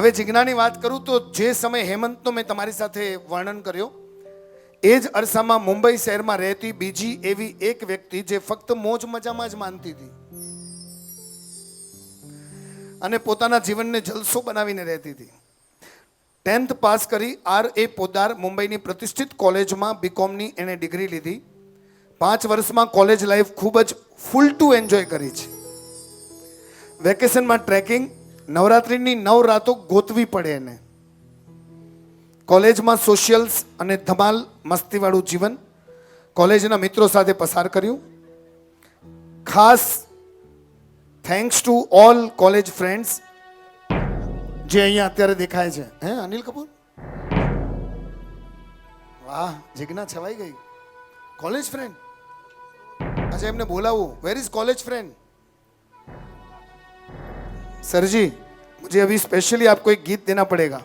હવે જિજ્ઞાની વાત કરું તો જે સમય હેમંતનો મેં તમારી સાથે વર્ણન કર્યો એ જ અરસામાં મુંબઈ શહેરમાં રહેતી બીજી એવી એક વ્યક્તિ જે ફક્ત મોજ મજામાં જ માનતી હતી અને પોતાના જીવનને જલસો બનાવીને રહેતી હતી. 10th પાસ કરી RA પોદાર મુંબઈની પ્રતિષ્ઠિત કોલેજમાં બીકોમની એણે ડિગ્રી લીધી. 5 વર્ષમાં કોલેજ લાઈફ ખૂબ જ ફૂલ ટુ એન્જોય કરી છે. વેકેશનમાં ટ્રેકિંગ, નવરાત્રિની 9 રાતો ગોતવી પડે એને. કોલેજમાં સોશિયલ્સ અને ધમાલ મસ્તીવાળું જીવન કોલેજના મિત્રો સાથે પસાર કર્યું. ખાસ thanks to all college friends જે અહીંયા અત્યારે દેખાય છે. હે અનિલ કપૂર, વાહ જિજ્ઞા છવાઈ ગઈ. कॉलेज फ्रेंड, अच्छा एमने बोला वो where is college friend. Sir जी मुझे अभी स्पेशली आपको एक गीत देना पड़ेगा.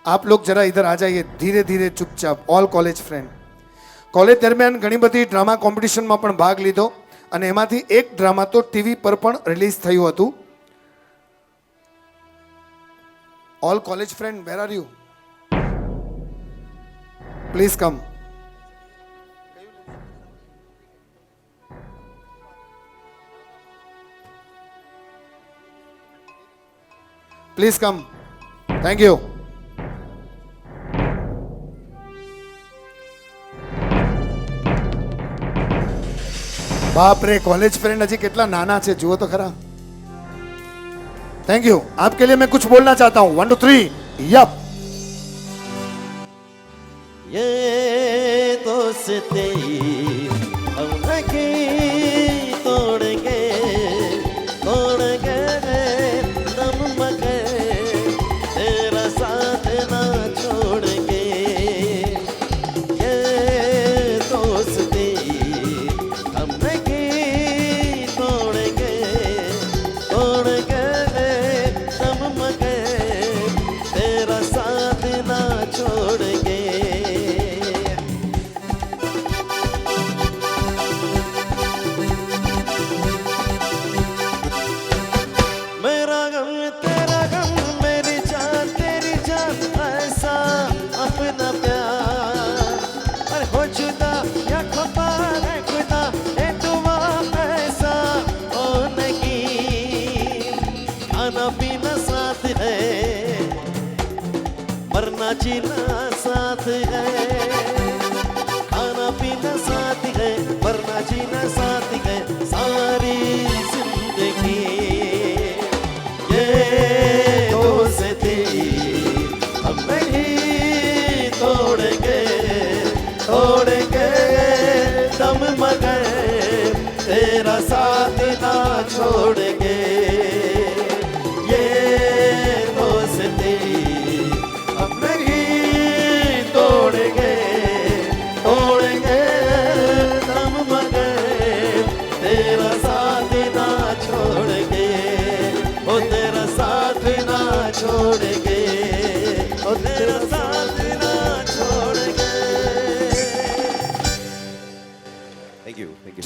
आप लोग जरा इधर आ जाइए धीरे धीरे चुपचाप. All college friend. कॉलेज दरमियान घणी बधी ड्रामा कॉम्पिटिशन में पण भाग लीधो અને એમાંથી એક ડ્રામા તો ટીવી પર પણ રિલીઝ થયું હતું. All college friend where are you? Please come. Please come. Thank you. बाप रे कॉलेज फ्रेंड अजी कितना नाना है, जुओ तो खरा. Thank you. आपके लिए मैं कुछ बोलना चाहता हूं. 1 2 3 यप. ये दोस्ती हम नहीं तोड़ेंगे तोड़ेंगे दम मगर तेरा साथ ना छोड़ेंगे. ये दोस्ती मरना जीना साथ है, खाना पीना साथ है, मरना जीना साथ है सारी जिंदगी. ये दोस्ती हम नहीं तोड़ेंगे तोड़ेंगे दम मगर तेरा साथ ना छोड़ेंगे.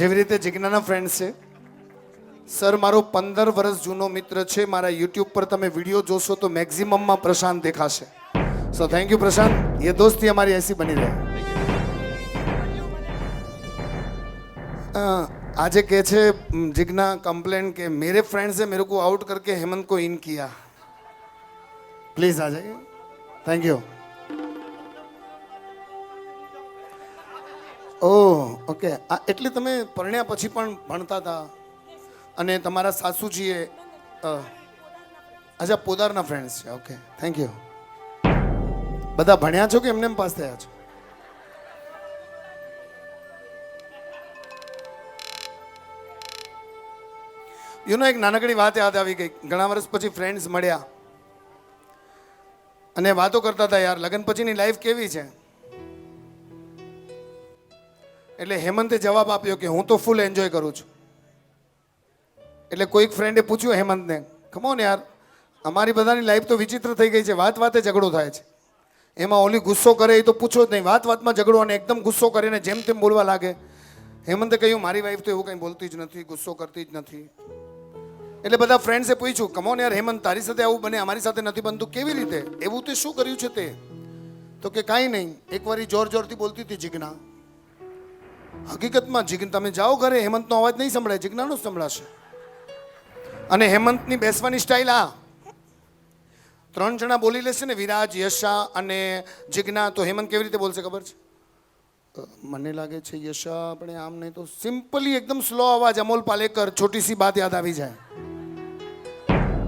જેવી રીતે જિજ્ઞાના ફ્રેન્ડ્સ છે. સર મારો 15 વર્ષ જૂનો મિત્ર છે. મારા યુટ્યુબ પર તમે વિડીયો જોશો તો મેક્સિમમમાં પ્રશાંત દેખાશે. સો થેન્ક યુ प्रशांत. ये दोस्ती हमारी ऐसी बनी रहे. आज कहे छे जिग्ना कंप्लेन के मेरे फ्रेंड से मेरे को आउट करके हेमंत को इन किया. प्लीज आ जाइए. Thank you. Oh okay. એટલે તમે પરણ્યા પછી પણ ભણતા હતા અને તમારા સાસુજીએ અચ્છા પોદારના ફ્રેન્ડ્સ છે. Okay thank you. બધા ભણ્યા છો કે એમને એમ પાસ થયા છો? યુ નો એક નાનકડી વાત યાદ આવી ગઈ. ઘણા વર્ષ પછી ફ્રેન્ડ્સ મળ્યા અને વાતો કરતા હતા યાર લગ્ન પછીની લાઈફ કેવી છે. એટલે હેમંતે જવાબ આપ્યો કે હું તો ફૂલ એન્જોય કરું છું. એટલે કોઈક ફ્રેન્ડે પૂછ્યું હેમંતને, કમોન યાર અમારી બધાની લાઈફ તો વિચિત્ર થઈ ગઈ છે. વાત વાતે ઝઘડો થાય છે. એમાં ઓલી ગુસ્સો કરે એ તો પૂછો જ નહીં. વાત વાતમાં ઝઘડો અને એકદમ ગુસ્સો કરીને જેમ તેમ બોલવા લાગે. હેમંતે કહ્યું મારી વાઈફ તો એવું કંઈ બોલતી જ નથી, ગુસ્સો કરતી જ નથી. એટલે બધા ફ્રેન્ડ્સે પૂછ્યું, કમોન યાર હેમંત, તારી સાથે આવું બને, અમારી સાથે નથી બનતું, કેવી રીતે? એવું તે શું કર્યું છે તે? તો કે કાંઈ નહીં, એકવાર ઈ જોર જોરથી બોલતી હતી જીજ્ઞા. હકીકતમાં જીજ્ઞા, તમે જાઓ ઘરે, હેમંતનો અવાજ નહીં સંભળાય, જીજ્ઞાનો જ સંભળાશે. અને હેમંતની બેસવાની સ્ટાઇલ આ, 3 જણા બોલી લેશે ને, વિરાજ, યશા અને જીજ્ઞા, તો હેમંત કેવી રીતે બોલશે ખબર છે? મને લાગે છે યશા આપણે આમ નહીં, તો સિમ્પલી એકદમ સ્લો અવાજ, અમોલ પાલેકર, છોટી સી બાત યાદ આવી જાય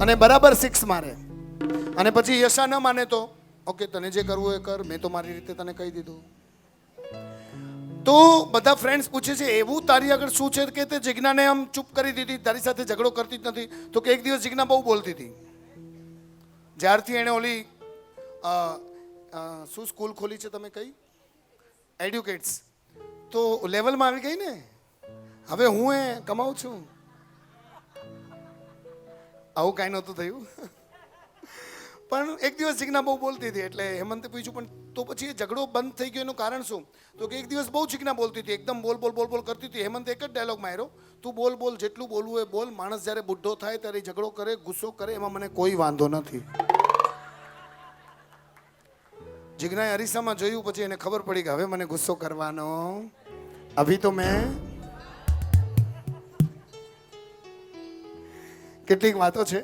અને બરાબર 6 મારે. અને પછી યશા ન માને તો ઓકે, તને જે કરવું એ કર, મેં તો મારી રીતે તને કહી દીધું. તો બધા ફ્રેન્ડ્સ પૂછે છે, એવું તારી આગળ શું છે કે તે જીજ્ઞાને આમ ચૂપ કરી દીધી, તારી સાથે ઝઘડો કરતી જ નથી? તો કે એક દિવસ જીજ્ઞા બહુ બોલતી હતી, જ્યારથી એણે ઓલી શું સ્કૂલ ખોલી છે તમે કઈ, એડ્યુકેટ્સ, તો લેવલમાં આવી ગઈ ને, હવે હું કમાઉં છું. આવું કાંઈ નહોતું થયું. પણ એક દિવસ જીજ્ઞા બહુ બોલતી હતી, એટલે હેમંતે પૂછ્યું, પણ તો પછી એ ઝઘડો બંધ થઈ ગયો એનું કારણ શું? તો કે એક દિવસ બહુ જીજ્ઞા બોલતી હતી, એકદમ બોલ બોલ બોલ બોલ કરતી હતી. હેમંતે એક જ ડાયલોગ માર્યો, તું બોલ બોલ, જેટલું બોલવું એ બોલ, માણસ જ્યારે બુઢ્ઢો થાય ત્યારે ઝઘડો કરે, ગુસ્સો કરે, એમાં મને કોઈ વાંધો નથી. જીજ્ઞાએ અરીસામાં જોયું, પછી એને ખબર પડી કે હવે મને ગુસ્સો કરવાનો અભી તો મેં. કેટલીક વાતો છે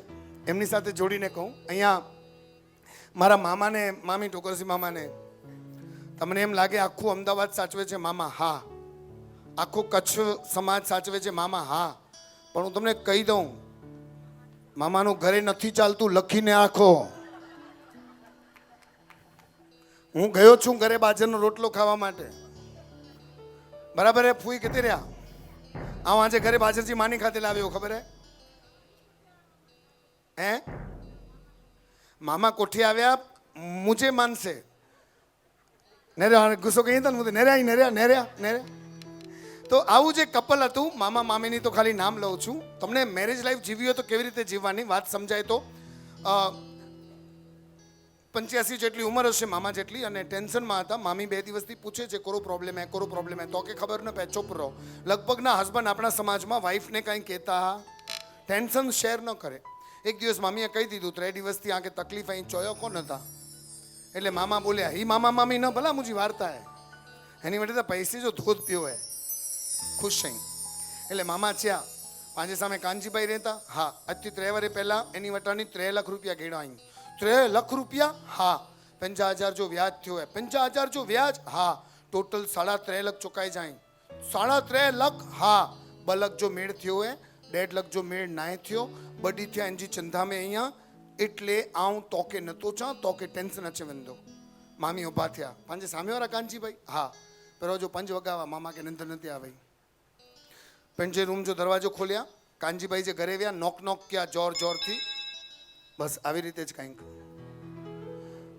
એમની સાથે જોડીને કહું. અહીંયા મારા મામાને, મામી ટોકરસી મામાને, તમને એમ લાગે આખું અમદાવાદ સાચવે છે મામા? હા. આખું કચ્છ સમાજ સાચવે છે મામા? હા. પણ હું તમને કહી દઉં, મામાનું ઘરે નથી ચાલતું, લખીને આખો. હું ગયો છું ઘરે બાજરનો રોટલો ખાવા માટે, બરાબર હે? ફૂઈ કેતી રહ્યા, આજે ઘરે બાજરજી માની ખાતે લાવ્યો, ખબર હે? મામા કોઠી આવ્યા, મુજે માનશે નેરે, ગુસ્સો કહી હતા ને, નેરે નેરે. તો આવું જે કપલ હતું, મામા મામીની તો ખાલી નામ લઉં છું. તમને મેરેજ લાઈફ જીવી હોય તો કેવી રીતે જીવવાની વાત સમજાય તો, 85 જેટલી ઉંમર હશે મામા જેટલી, અને ટેન્શનમાં હતા. મામી 2 દિવસથી પૂછે છે, કોરો પ્રોબ્લેમ હે, તો કે ખબર ન પે, ચૂપ રહો. લગભગના હસબન્ડ આપણા સમાજમાં વાઈફને કંઈ કહેતા, ટેન્શન શેર ન કરે. એક દિવસ મામીએ કહી દીધું, 3 દિવસથી આ કે તકલીફ અહીં ચોયો કોણ હતા? એટલે મામા બોલ્યા, ઈ મામા મામી ન ભલા મુજી વાર્તા હે, એની માટે તો પૈસે જો ધોધ પીવો હે, ખુશ થઈ. એટલે મામા થયા, પાંજે સામે કાનજીભાઈ રહેતા. હા, આજથી 3 વર્ષ પહેલા એની વટાની 3 લાખ રૂપિયા ગેડા અહીં. 3 લાખ રૂપિયા? હા. 50,000 જો વ્યાજ થયો હે. 50,000 જો વ્યાજ? હા. ટોટલ 3.5 લાખ ચુકાઈ જાય. 3.5 લાખ? હા. 2 લાખ જો મેળ થયો હે, 1.5 લાખ જો મેળ નાય થયો, બડી થયા એનજી ચંદા મેં અહીંયા. એટલે આવું તોકે નતો ચા, તોકે ટેન્શન અચે વંદો. મામી ઉભા થયા, પાંજે સામેવાળા કાનજીભાઈ? હા. pero જો 5 વગાવા, મામા કે નંતર નથી આવે. પંજે રૂમ જો દરવાજો ખોલ્યા, કાનજીભાઈ જે ઘરે વ્યા, નોક નોક ક્યા જોર જોરથી, બસ આવી રીતે જ કંઈક.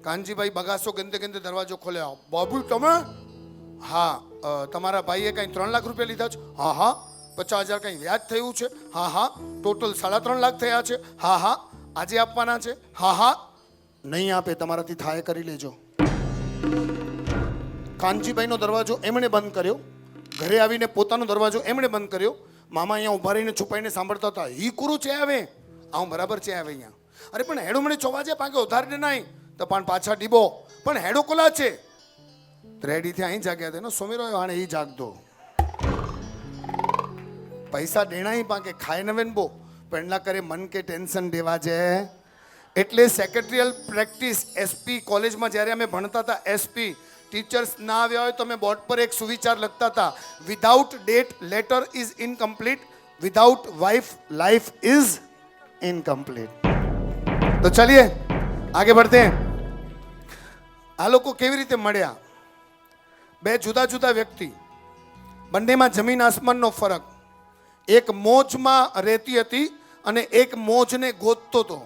કાનજીભાઈ બગાસો ગંદે ગંદે દરવાજો ખોલ્યા, બાબુ તમે? હા. તમારા ભાઈએ કંઈ 3 લાખ રૂપિયા લીધા છે? હા હા. 50,000 કંઈ વ્યાજ થયું છે? હા હા. ટોટલ 3.5 લાખ થયા છે? હા હા. આજે આપવાના છે? હા હા. નહીં આપે, તમારાથી થાય કરી લેજો. કાનજીભાઈનો દરવાજો એમણે બંધ કર્યો, ઘરે આવીને પોતાનો દરવાજો એમણે બંધ કર્યો. મામા અહીંયા ઉભા રહીને છુપાઈને સાંભળતા હતા, હી કુરું છે આવે, આવું બરાબર છે આવે અહીંયા. અરે પણ હેડો મને ચોવા છે પાકે ઉધારને નહીં તો પણ પાછા ડીબો, પણ હેડો કોલા છે રેડીથી અહીં જાગ્યા હતા, એનો સોમેરો આણે એ જાગતો. પૈસા દેણા ही પાકે ખાય નવેન બો પેણલા કરે મન કે ટેન્શન દેવા છે. એટલે સેક્રેટરીયલ પ્રેક્ટિસ એસપી કોલેજમાં જ્યારે અમે ભણતા હતા, એસપી ટીચર્સ ના આવ્યા હોય તો અમે બોર્ડ પર એક સુવિચાર લખતા હતા, without date letter is incomplete, without wife life is incomplete. तो चलिए आगे बढ़ते हैं. આ લોકો કેવી રીતે મળ્યા? 2 જુદા જુદા વ્યક્તિ, બંનેમાં જમીન આસમાનનો ફરક. એક મોજમાં રહેતી હતી અને એક મોજને ગોતતો હતો.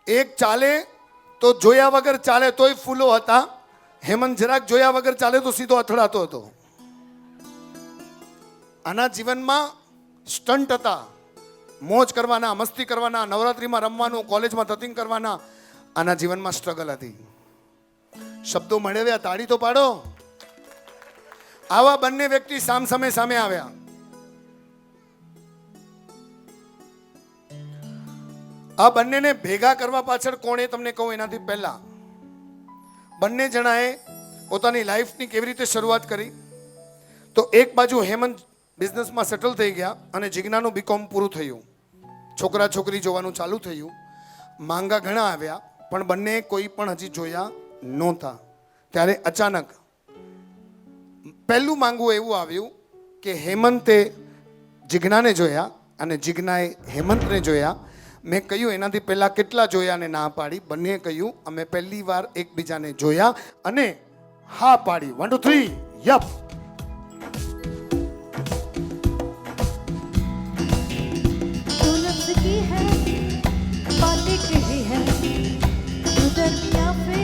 એક ચાલે તો જોયા વગર ચાલે તોય ફૂલો હતા, હેમંત જરાક જોયા વગર ચાલે તો સીધો અથડાતો હતો. આના જીવનમાં સ્ટન્ટ હતા, મોજ કરવાના, મસ્તી કરવાના, નવરાત્રીમાં રમવાનું, કોલેજમાં ધતિંગ કરવાના. આના જીવનમાં સ્ટ્રગલ હતી. શબ્દો મળ્યા, તાળી તો પાડો. આવા બંને વ્યક્તિ સામે આવ્યા. આ બંનેને ભેગા કરવા પાછળ કોણ એ તમને કહું એનાથી પહેલા બંને જણાએ પોતાની લાઈફની કેવી રીતે શરૂઆત કરી. તો એક બાજુ હેમંત બિઝનેસમાં સેટલ થઈ ગયા અને જિજ્ઞાનું બીકોમ પૂરું થયું. છોકરા છોકરી જોવાનું ચાલુ થયું. માંગા ઘણા આવ્યા પણ બંને કોઈ પણ હજી જોયા નહોતા. ત્યારે અચાનક પહેલું માંગવું એવું આવ્યું કે હેમંતે જિજ્ઞાને જોયા અને જિજ્ઞાએ હેમંતને જોયા. મેં કહ્યું એનાથી પહેલાં કેટલા જોયા અને ના પાડી. બંનેએ કહ્યું અમે પહેલી વાર એકબીજાને જોયા અને હા પાડી. 1 2 3 યપ. तू लफ्ज़ की है बातें कही है तू दरमिया पे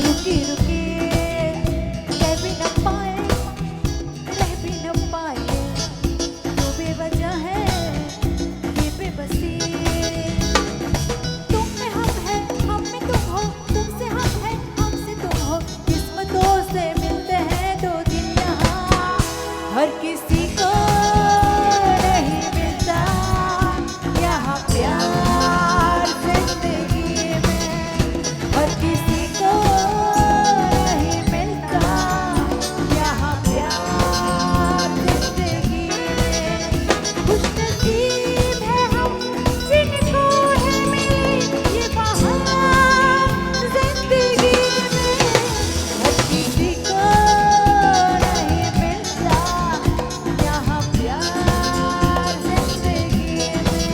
रुकी रुकी कह भी न पाए रह भी न पाए तू बेवजह है ये बेबसी तुम में हम है हम में तुम हो तुमसे हम है हमसे तुम हो किस्मतों से मिलते हैं दो दिन यहाँ हर किसी को नहीं मिलता यहाँ प्यार जिंदगी में हर किसी को नहीं मिलता यहाँ प्यार जिंदगी में खुशनसीब है हम जिनको है मिली ये बहार जिंदगी में हर किसी को नहीं मिलता यहाँ प्यार जिंदगी में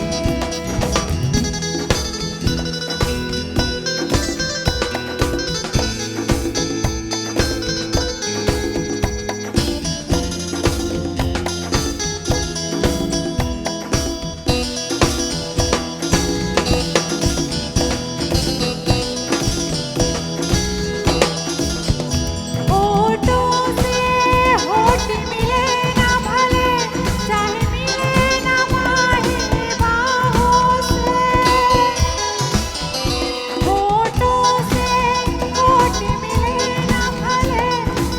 होठों से होठ मिले ना भले चाहे मिले ना माहे बाहों से होठों से होठ मिले ना भले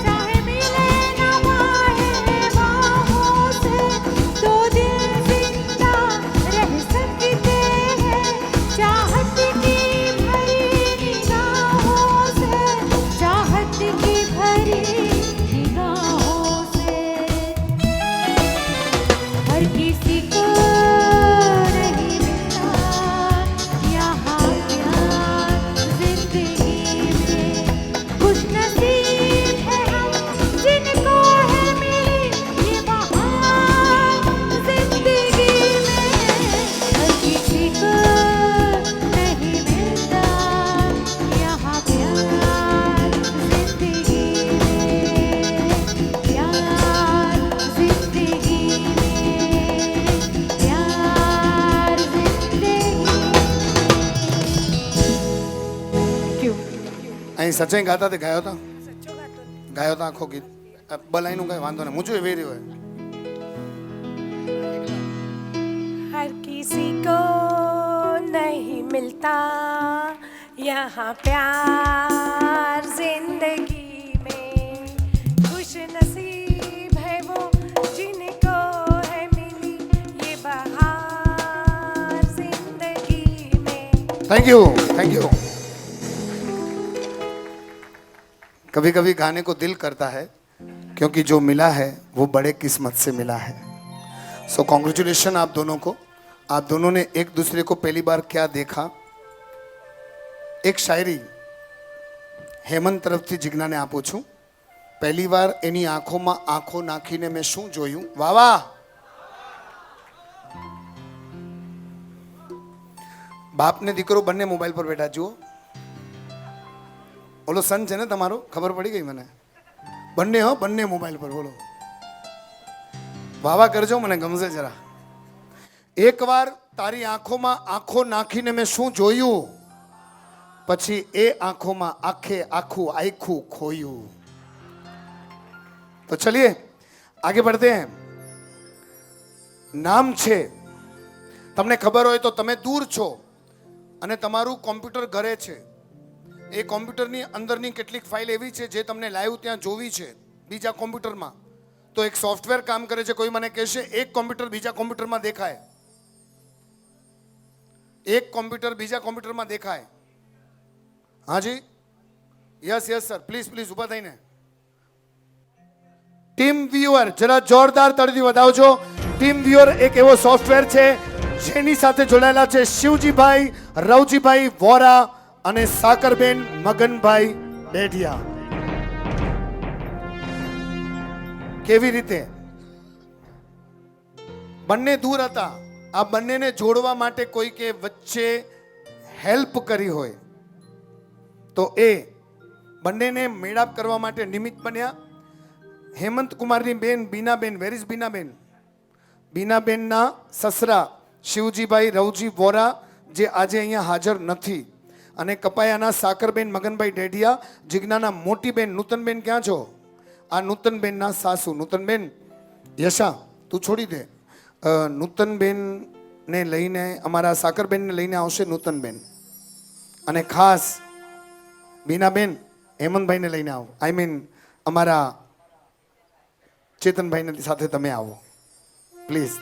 चाहे मिले ना माहे बाहों से दो दिल जिंदा रह सकते हैं चाहत की भरी निगाहों से चाहत की भरी निगाहों से हर किसी को नहीं मिलता यहाँ प्यार जिंदगी में खुशनसीब है हम जिनको है मिली ये बहार जिंदगी में हर किसी को नहीं मिलता यहाँ प्यार जिंदगी में प्यार जिंदगी में प्यार जिंदगी क्यों અહીં સચાઈ ગાતા તે ગાયો હતા ગાયો હતા આખો ગીત બલાઈનું કઈ વાંધો નહીં મૂંઝું એવી રહ્યો हर किसी को नहीं मिलता यहाँ प्यार जिंदगी में खुश नसीब है वो जिनको है मिली ये बहार जिंदगी में थैंक यू थैंक यू. कभी कभी गाने को दिल करता है क्योंकि जो मिला है वो बड़े किस्मत से मिला है. सो कॉन्ग्रेचुलेशन आप दोनों को. आप दोनों ने एक दूसरे को पहली बार क्या देखा. एक शायरी હેમંત તરફથી જિજ્ઞાને આપું છું. પહેલી વાર એની આંખોમાં આંખો નાખીને મેં શું જોયું. વાહ વાહ. બાપ ને દીકરો બંને મોબાઈલ પર બેઠા જુઓ. ઓલો સન છે ને તમારો, ખબર પડી ગઈ મને. બંને હો, બંને મોબાઈલ પર. બોલો વાહ વાહ કરજો, મને ગમશે જરા. એકવાર તારી આંખોમાં આંખો નાખીને મેં શું જોયું, પછી એ આંખોમાં આખે આખું આખું ખોયું. તો ચલિए आगे बढ़ते हैं. નામ છે, તમને ખબર હોય તો તમે દૂર છો અને તમારું કોમ્પ્યુટર ઘરે છે. એ કોમ્પ્યુટરની અંદરની કેટલીક ફાઇલ એવી છે જે તમને લાઈવ ત્યાં જોવી છે બીજા કોમ્પ્યુટરમાં. તો એક સોફ્ટવેર કામ કરે છે. કોઈ મને કહેશે એક કોમ્પ્યુટર બીજા કોમ્પ્યુટરમાં દેખાય. એક કોમ્પ્યુટર બીજા કોમ્પ્યુટરમાં દેખાય. હાજી, yes yes sir, please please ઊભા થઈને. ટીમ વ્યુઅર જરા જોરદાર તળથી વધાવજો. ટીમ વ્યુઅર એક એવો સોફ્ટવેર છે જેની સાથે જોડાયેલા છે શિવજીભાઈ, રવજીભાઈ વોરા અને સાકરબેન મગનભાઈ ડેઢિયા. કેવી રીતે બંને દૂર હતા, આ બંનેને જોડવા માટે કોઈકે વચ્ચે હેલ્પ કરી હોય તો એ બંનેને મેળાપ કરવા માટે નિમિત્ત બન્યા. હેમંત કુમારની બેન બીનાબેન, વેર ઇઝ બીનાબેન? બીનાબેનના સસરા શિવજીભાઈ રવજી વોરા જે આજે અહીંયા હાજર નથી, અને કપાયાના સાકરબેન મગનભાઈ ડેઢિયા, જીજ્ઞાના મોટી બેન નૂતનબેન ક્યાં છો? આ નૂતનબેનના સાસુ. નૂતનબેન, યશા તું છોડી દે. નૂતનબેનને લઈને, અમારા સાકરબેનને લઈને આવશે નૂતનબેન, અને ખાસ બીનાબેન હેમંતભાઈને લઈને આવો. આઈ મીન અમારા ચેતનભાઈને સાથે તમે આવો પ્લીઝ.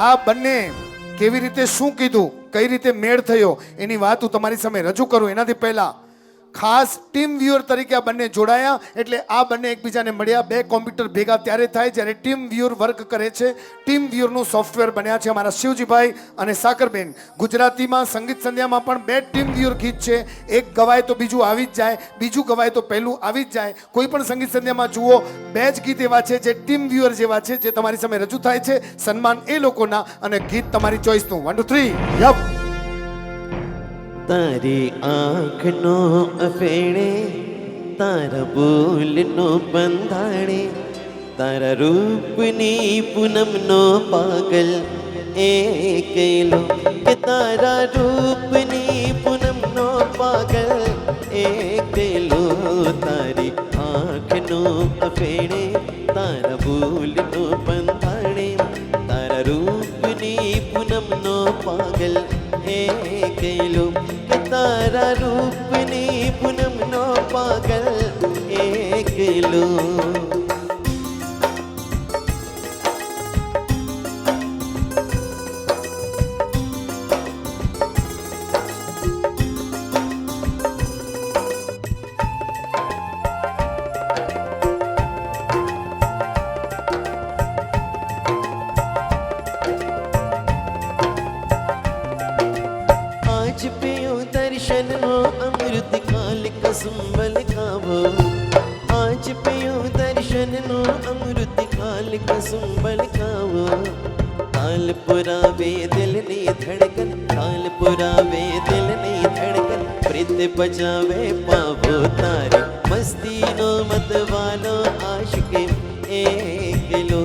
આ બંને કેવી રીતે, શું કીધું, કઈ રીતે મેળ થયો એની વાત હું તમારી સામે રજૂ કરું એનાથી પહેલા ખાસ ટીમ વ્યુઅર તરીકે આ બંને જોડાયા. એટલે આ બંને એકબીજાને મળ્યા. બે કોમ્પ્યુટર ભેગા ત્યારે થાય જ્યારે ટીમ વ્યુઅર વર્ક કરે છે. ટીમ વ્યુઅરનું સોફ્ટવેર બન્યા છે અમારા શિવજીભાઈ અને સાકરબેન. ગુજરાતીમાં સંગીત સંધ્યામાં પણ બે ટીમ વ્યુઅર ગીત છે. એક ગવાય તો બીજું આવી જ જાય, બીજું ગવાય તો પહેલું આવી જ જાય. કોઈ પણ સંગીત સંધ્યામાં જુઓ, બે જ ગીત એવા છે જે ટીમ વ્યુઅર જેવા છે, જે તમારી સામે રજૂ થાય છે. સન્માન એ લોકોના અને ગીત તમારી ચોઈસનું. 1 2 3 યપ. તારી આંખનો અફેણે, તારા બોલનો બંધાણે, તારા રૂપની પૂનમનો પાગલ એકલો, કે તારા રૂપની પૂનમનો પાગલ એકલો. તારી આંખનો અફેણે, તારા બોલનો બંધાણે, તારા રૂપની પૂનમનો પાગલ એકલો, કે તારા રૂપની પૂનમનો પાગલ એકલો. આજ પીઓ દર્શનનો અમૃત કાલ કસુંબલ ખાવો, આજ પીઓ દર્શનનો અમૃત કાલ કસુંબલ ખાવો. કાલ પુરાવે દિલની ધડકન, કાલ પુરાવે દિલની ધડકન, પ્રીત બજાવે પાવો. તારી મસ્તીનો મતવાલો આશિક એકલો,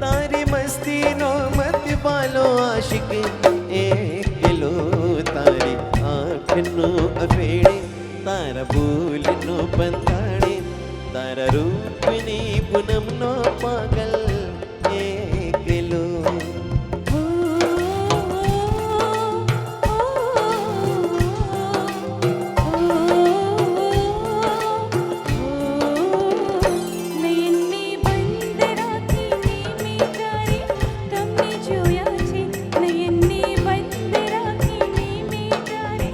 તારી મસ્તીનો મતવાલો આશિક એકલો. તારી આંખનો અફેણે, તારા બોલનો બંધાણે, તારા રૂપની પૂનમનો પાગલ એકલો. નયનની બંધ રાખીને મેં ત્યારે તમને જોયા છે. નયનની બંધ રાખીને મેં ત્યારે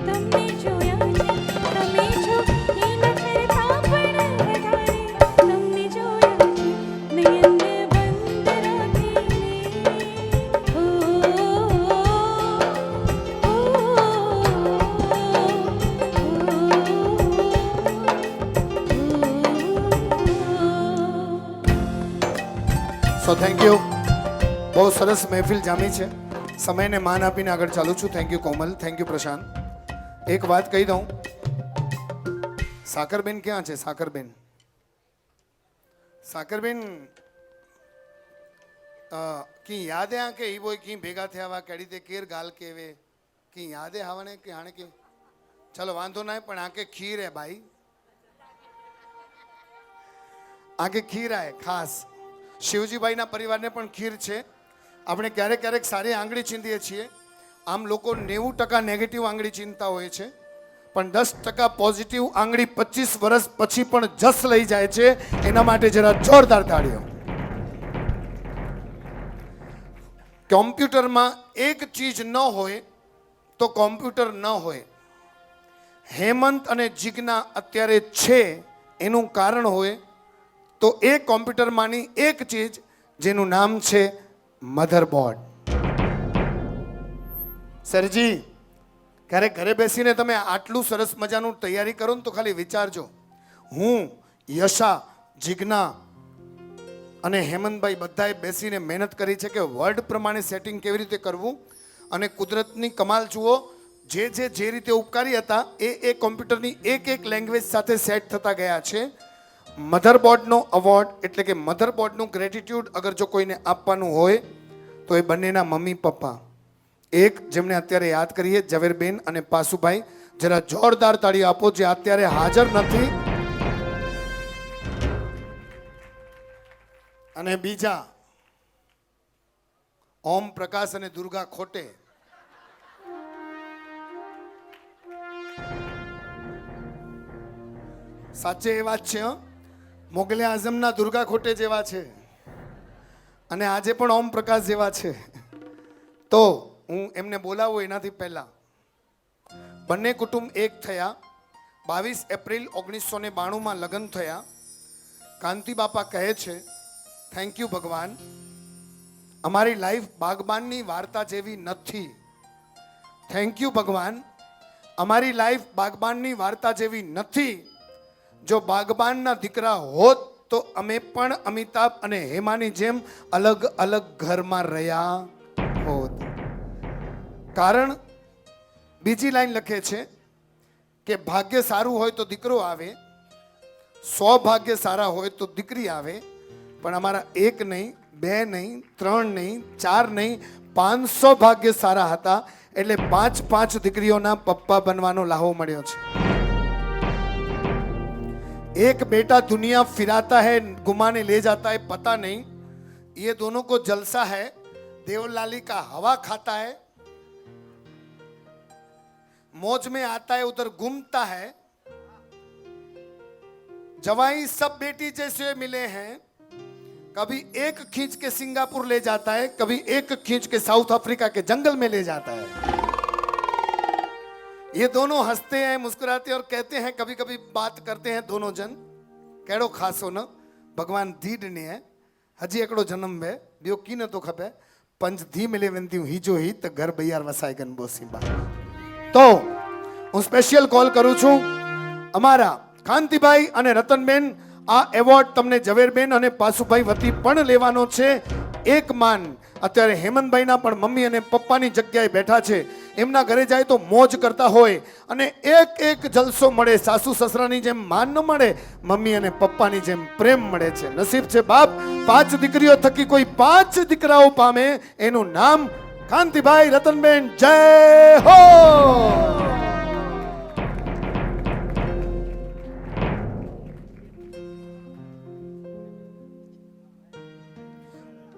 તમને જોયા છે. તમે છો એ ન કરતા પણ વધારે તમને જોયા છે. નયનને બંધ રાખીને સો થેન્ક યુ. બહુ સરસ મહેફિલ જામી છે. સમયને માન આપીને આગળ ચાલું છું. Thank you Komal, thank you Prashant. એક વાત કહી દઉં, સાકરબેન ક્યાં છે? સાકરબેન, સાકરબેન કી યાદ હે કે ઈ બોય કી ભેગા થયા વા કેડી તે કેર ગાલ કેવે કી યાદ હે હાવણે કે હાણે કે ચલો વાંધો ના પણ આકે ખીર હે ભાઈ, આકે ખીર હે ખાસ. શિવજીભાઈના પરિવારને પણ ખીર છે. આપણે ક્યારેક ક્યારેક સારી આંગળી ચીંધીએ છીએ. આમ લોકો 90% નેગેટિવ આંગળી ચીંધતા હોય છે, પણ 10% પોઝિટિવ આંગળી 25 વર્ષ પછી પણ જસ લઈ જાય છે. એના માટે જરા જોરદાર તાળીઓ. કોમ્પ્યુટરમાં એક ચીજ ન હોય તો કોમ્પ્યુટર ન હોય. હેમંત અને જીજ્ઞા અત્યારે છે એનું કારણ હોય તો એ કોમ્પ્યુટરમાંની એક ચીજ જેનું નામ છે મધરબોર્ડ. સરજી, ક્યારેક ઘરે બેસીને તમે આટલું સરસ મજાનું તૈયારી કરો ને તો ખાલી વિચારજો, હું, યશા, જીજ્ઞા અને હેમંતભાઈ બધાએ બેસીને મહેનત કરી છે કે વર્ડ પ્રમાણે સેટિંગ કેવી રીતે કરવું. અને કુદરતની કમાલ જુઓ, જે રીતે ઉપકારી હતા એ કોમ્પ્યુટરની એક લેંગ્વેજ સાથે સેટ થતા ગયા છે. મધરબોર્ડનો અવોર્ડ એટલે કે મધરબોર્ડનું ગ્રેટિટ્યૂડ અગર જો કોઈને આપવાનું હોય તો એ બંનેના મમ્મી પપ્પા. એક જેમને અત્યારે યાદ કરીએ, ઝવેરબેન અને પાસુભાઈ. જરા જોરદાર તાળી આપો જે અત્યારે હાજર નથી. અને બીજા ઓમ પ્રકાશ અને દુર્ગા ખોટે. સાચે એ વાત છે, મોગલે આઝમના દુર્ગા ખોટે જેવા છે અને આજે પણ ઓમ પ્રકાશ જેવા છે. તો હું એમને બોલાવું એનાથી પહેલા બંને કુટુંબ એક થયા. 22 એપ્રિલ 1992માં લગ્ન થયા. કાંતિ બાપા કહે છે, થેન્ક યુ ભગવાન, અમારી લાઈફ બાગબાનની વાર્તા જેવી નથી. થેન્ક યુ ભગવાન, અમારી લાઈફ બાગબાનની વાર્તા જેવી નથી. જો બાગબાનના દીકરા હોત તો અમે પણ અમિતાભ અને હેમાની જેમ અલગ અલગ ઘરમાં રહ્યા હોત. કારણ બીજી લાઈન લખે છે કે ભાગ્ય સારું હોય તો દીકરો આવે, સૌભાગ્ય સારા હોય તો દીકરી આવે. પણ અમારા એક નહીં, બે નહીં, 3 નહીં, 4 નહીં, 500 ભાગ્ય સારા હતા. એટલે 5 દીકરીઓના પપ્પા બનવાનો લાહો મળ્યો છે. एक बेटा दुनिया फिराता है, घुमाने ले जाता है, पता नहीं. ये दोनों को जलसा है. देवलाली का हवा खाता है, मौज में आता है, उधर घूमता है. जवाई सब बेटी जैसे मिले हैं. कभी एक खींच के सिंगापुर ले जाता है, कभी एक खींच के साउथ अफ्रीका के जंगल में ले जाता है. ये दोनों हंसते हैं, मुस्कुराते हैं और कहते हैं, कभी कभी बात करते हैं दोनों जन. केड़ो खासो न भगवान धीड ने है हजी एकड़ो जन्म है बियो की न तो खपे पंच धी मिले वेंती ही जो ही त घर बयार वसाय गन बोसी बा. तो હું સ્પેશિયલ કોલ કરું છું અમારા કાંતિભાઈ અને રતનબેન. આ એવોર્ડ તમને ઝવેરબેન અને પાસુભાઈ વતી પણ લેવાનો છે. એક માન અત્યારે હેમંતભાઈના પણ મમ્મી અને પપ્પાની જગ્યાએ બેઠા છે. એમના ઘરે જાય તો મોજ કરતા હોય અને એક જલસો મળે. સાસુ સસરાની જેમ માન ન મળે, મમ્મી અને પપ્પાની જેમ પ્રેમ મળે છે. નસીબ છે બાપ, 5 દીકરીઓ થકી કોઈ 5 દીકરાઓ પામે. એનું નામ કાંતિભાઈ, રતનબેન. જય હો.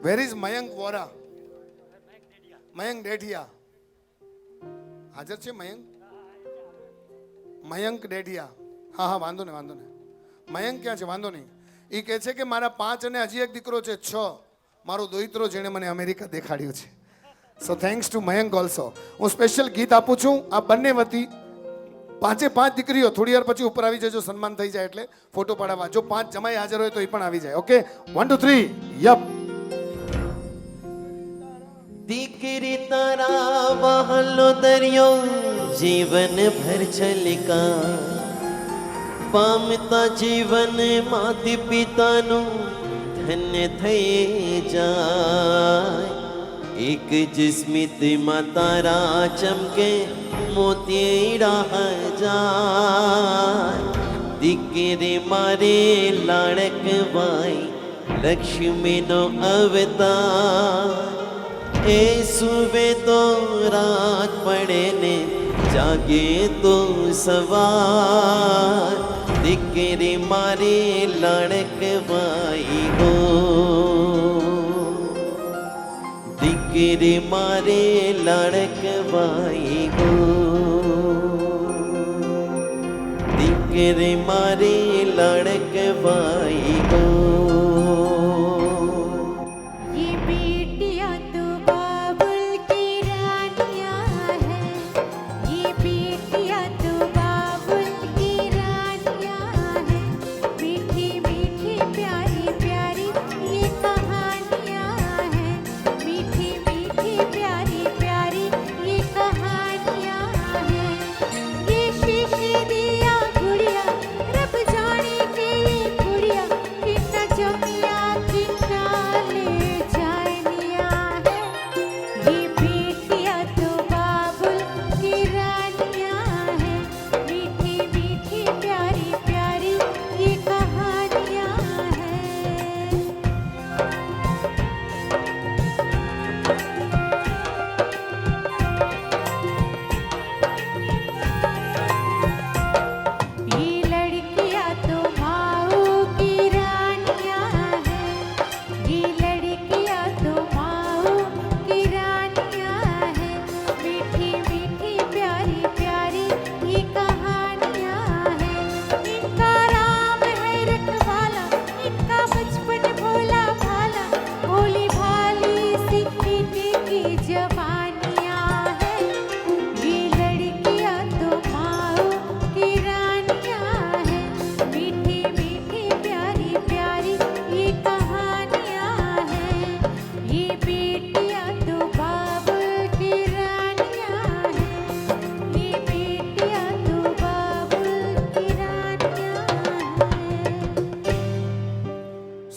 Where is Mayank Vora? Mayank Dedhiya. હાજર છે મયંક? મયંક ડેઢિયા. હા વાંધો નહીં. મયંક ક્યાં છે? વાંધો નહીં. એ કહે છે કે મારા 5 અને હજી એક દીકરો છે 6. મારો દોહિત્રો જેણે મને અમેરિકા દેખાડ્યું છે. સો થેન્ક્સ ટુ મયંક ઓલ્સો. હું સ્પેશિયલ ગીત આપું છું આ બંને વતી. 5 દીકરીઓ થોડી વાર પછી ઉપર આવી જજો, સન્માન થઈ જાય એટલે ફોટો પાડવા. જો 5 જમાઈ હાજર હોય તો એ પણ આવી જાય. Okay, 1 2 3 yup. દીકરી તારા વહાલો દરિયો જીવન ભર છલકા, પામતા જીવન માતા પિતાનું ધન્ય થઈ જાય. એક જિસ્મિતમાં તારા ચમકે મોતીડા હજાર. દીકરી મારે લાડકવાઈ લક્ષ્મીનો અવતાર. એ સુવે તો રાત પડે ને જાગે તો સવાર. દીકરી મારી લાડકવાઈ હો, દીકરી મારી લાડકવાઈ હો, દીકરી મારી લાડકવાઈ હો. ये बेटियां तो बाप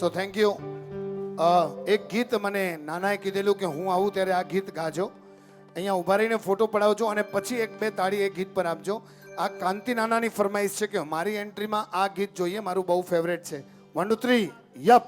તો થેન્ક યુ. એક ગીત મને નાનાએ કીધેલું કે હું આવું ત્યારે આ ગીત ગાજો. અહીંયા ઊભા રહીને ફોટો પડાવજો અને પછી એક બે તાળી એક ગીત પર આપજો. આ કાંતિ નાનાની ફરમાઈશ છે કે મારી એન્ટ્રીમાં આ ગીત જોઈએ, મારું બહુ ફેવરેટ છે. 1 2 3 યપ.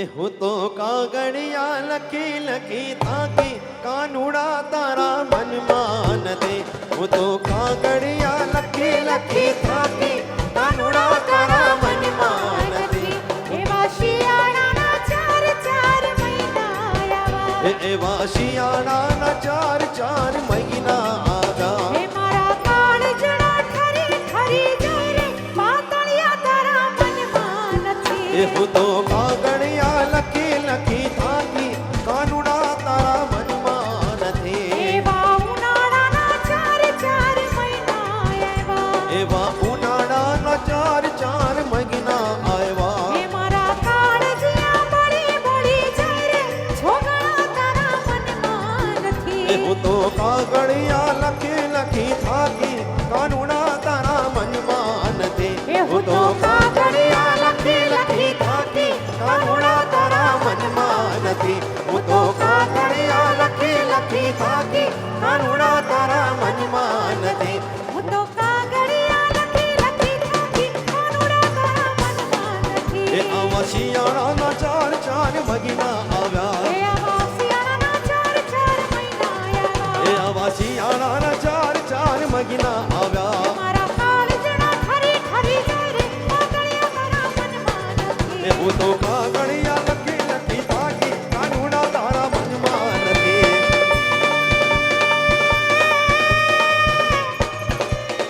એ હું તો કાગળિયા લખી લખી થાકી કાનુડા તારા મનમાં નથી. હું તો કાગળિયા લખી લખી થાકી કાનુડા તારા મનમાં નથી. એવા શિયાળાના ચાર ચાર મહિના આવ્યા એવા શિયાળાના ચાર ચાર મહિના આવ્યા. હે મારા કાળજડા ઠરી ઠરી જાય રે પાતળિયા તારા મનમાં નથી. એ હું તો કાગળિયા લખી લખી થાકી કાનુડા તારા મનમાં નથી. એવા ઉનાળાના ચાર ચાર મહિના આવ્યા એવા ઉનાળાના ચાર ચાર મહિના આવ્યા. હે મારા કાળજિયા બળી બળી જાય રે છોગણા તારા મનમાં નથી. એ હું તો કાગળિયા લખી લખી થાકી કાનુડા તારા મનમાં નથી. એ હું તો કાગળિયા લખી લખી થાકી કાનુડા તારા મનમાં નથી. હું તો કાગળિયા લખી લખી થાકી કાનુડા તારા મનમાં નથી. હું તો કાગળિયા લખી લખી થાકી કાનુડા તારા મનમાં નથી. એ આવા શિયાળાના ચાર ચાર મહિના આવ્યા. હે આવા શિયાળાના ચાર ચાર મહિના આવ્યા. એ આવા શિયાળાના ચાર ચાર મહિના આવ્યા. મારા કાળજડા ઠરી ઠરી જાય રે પાતળિયા તારા મનમાં નથી. એ હું તો કાગળિયા લખી લખી થાકી કાનુડા તારા મનમાં નથી.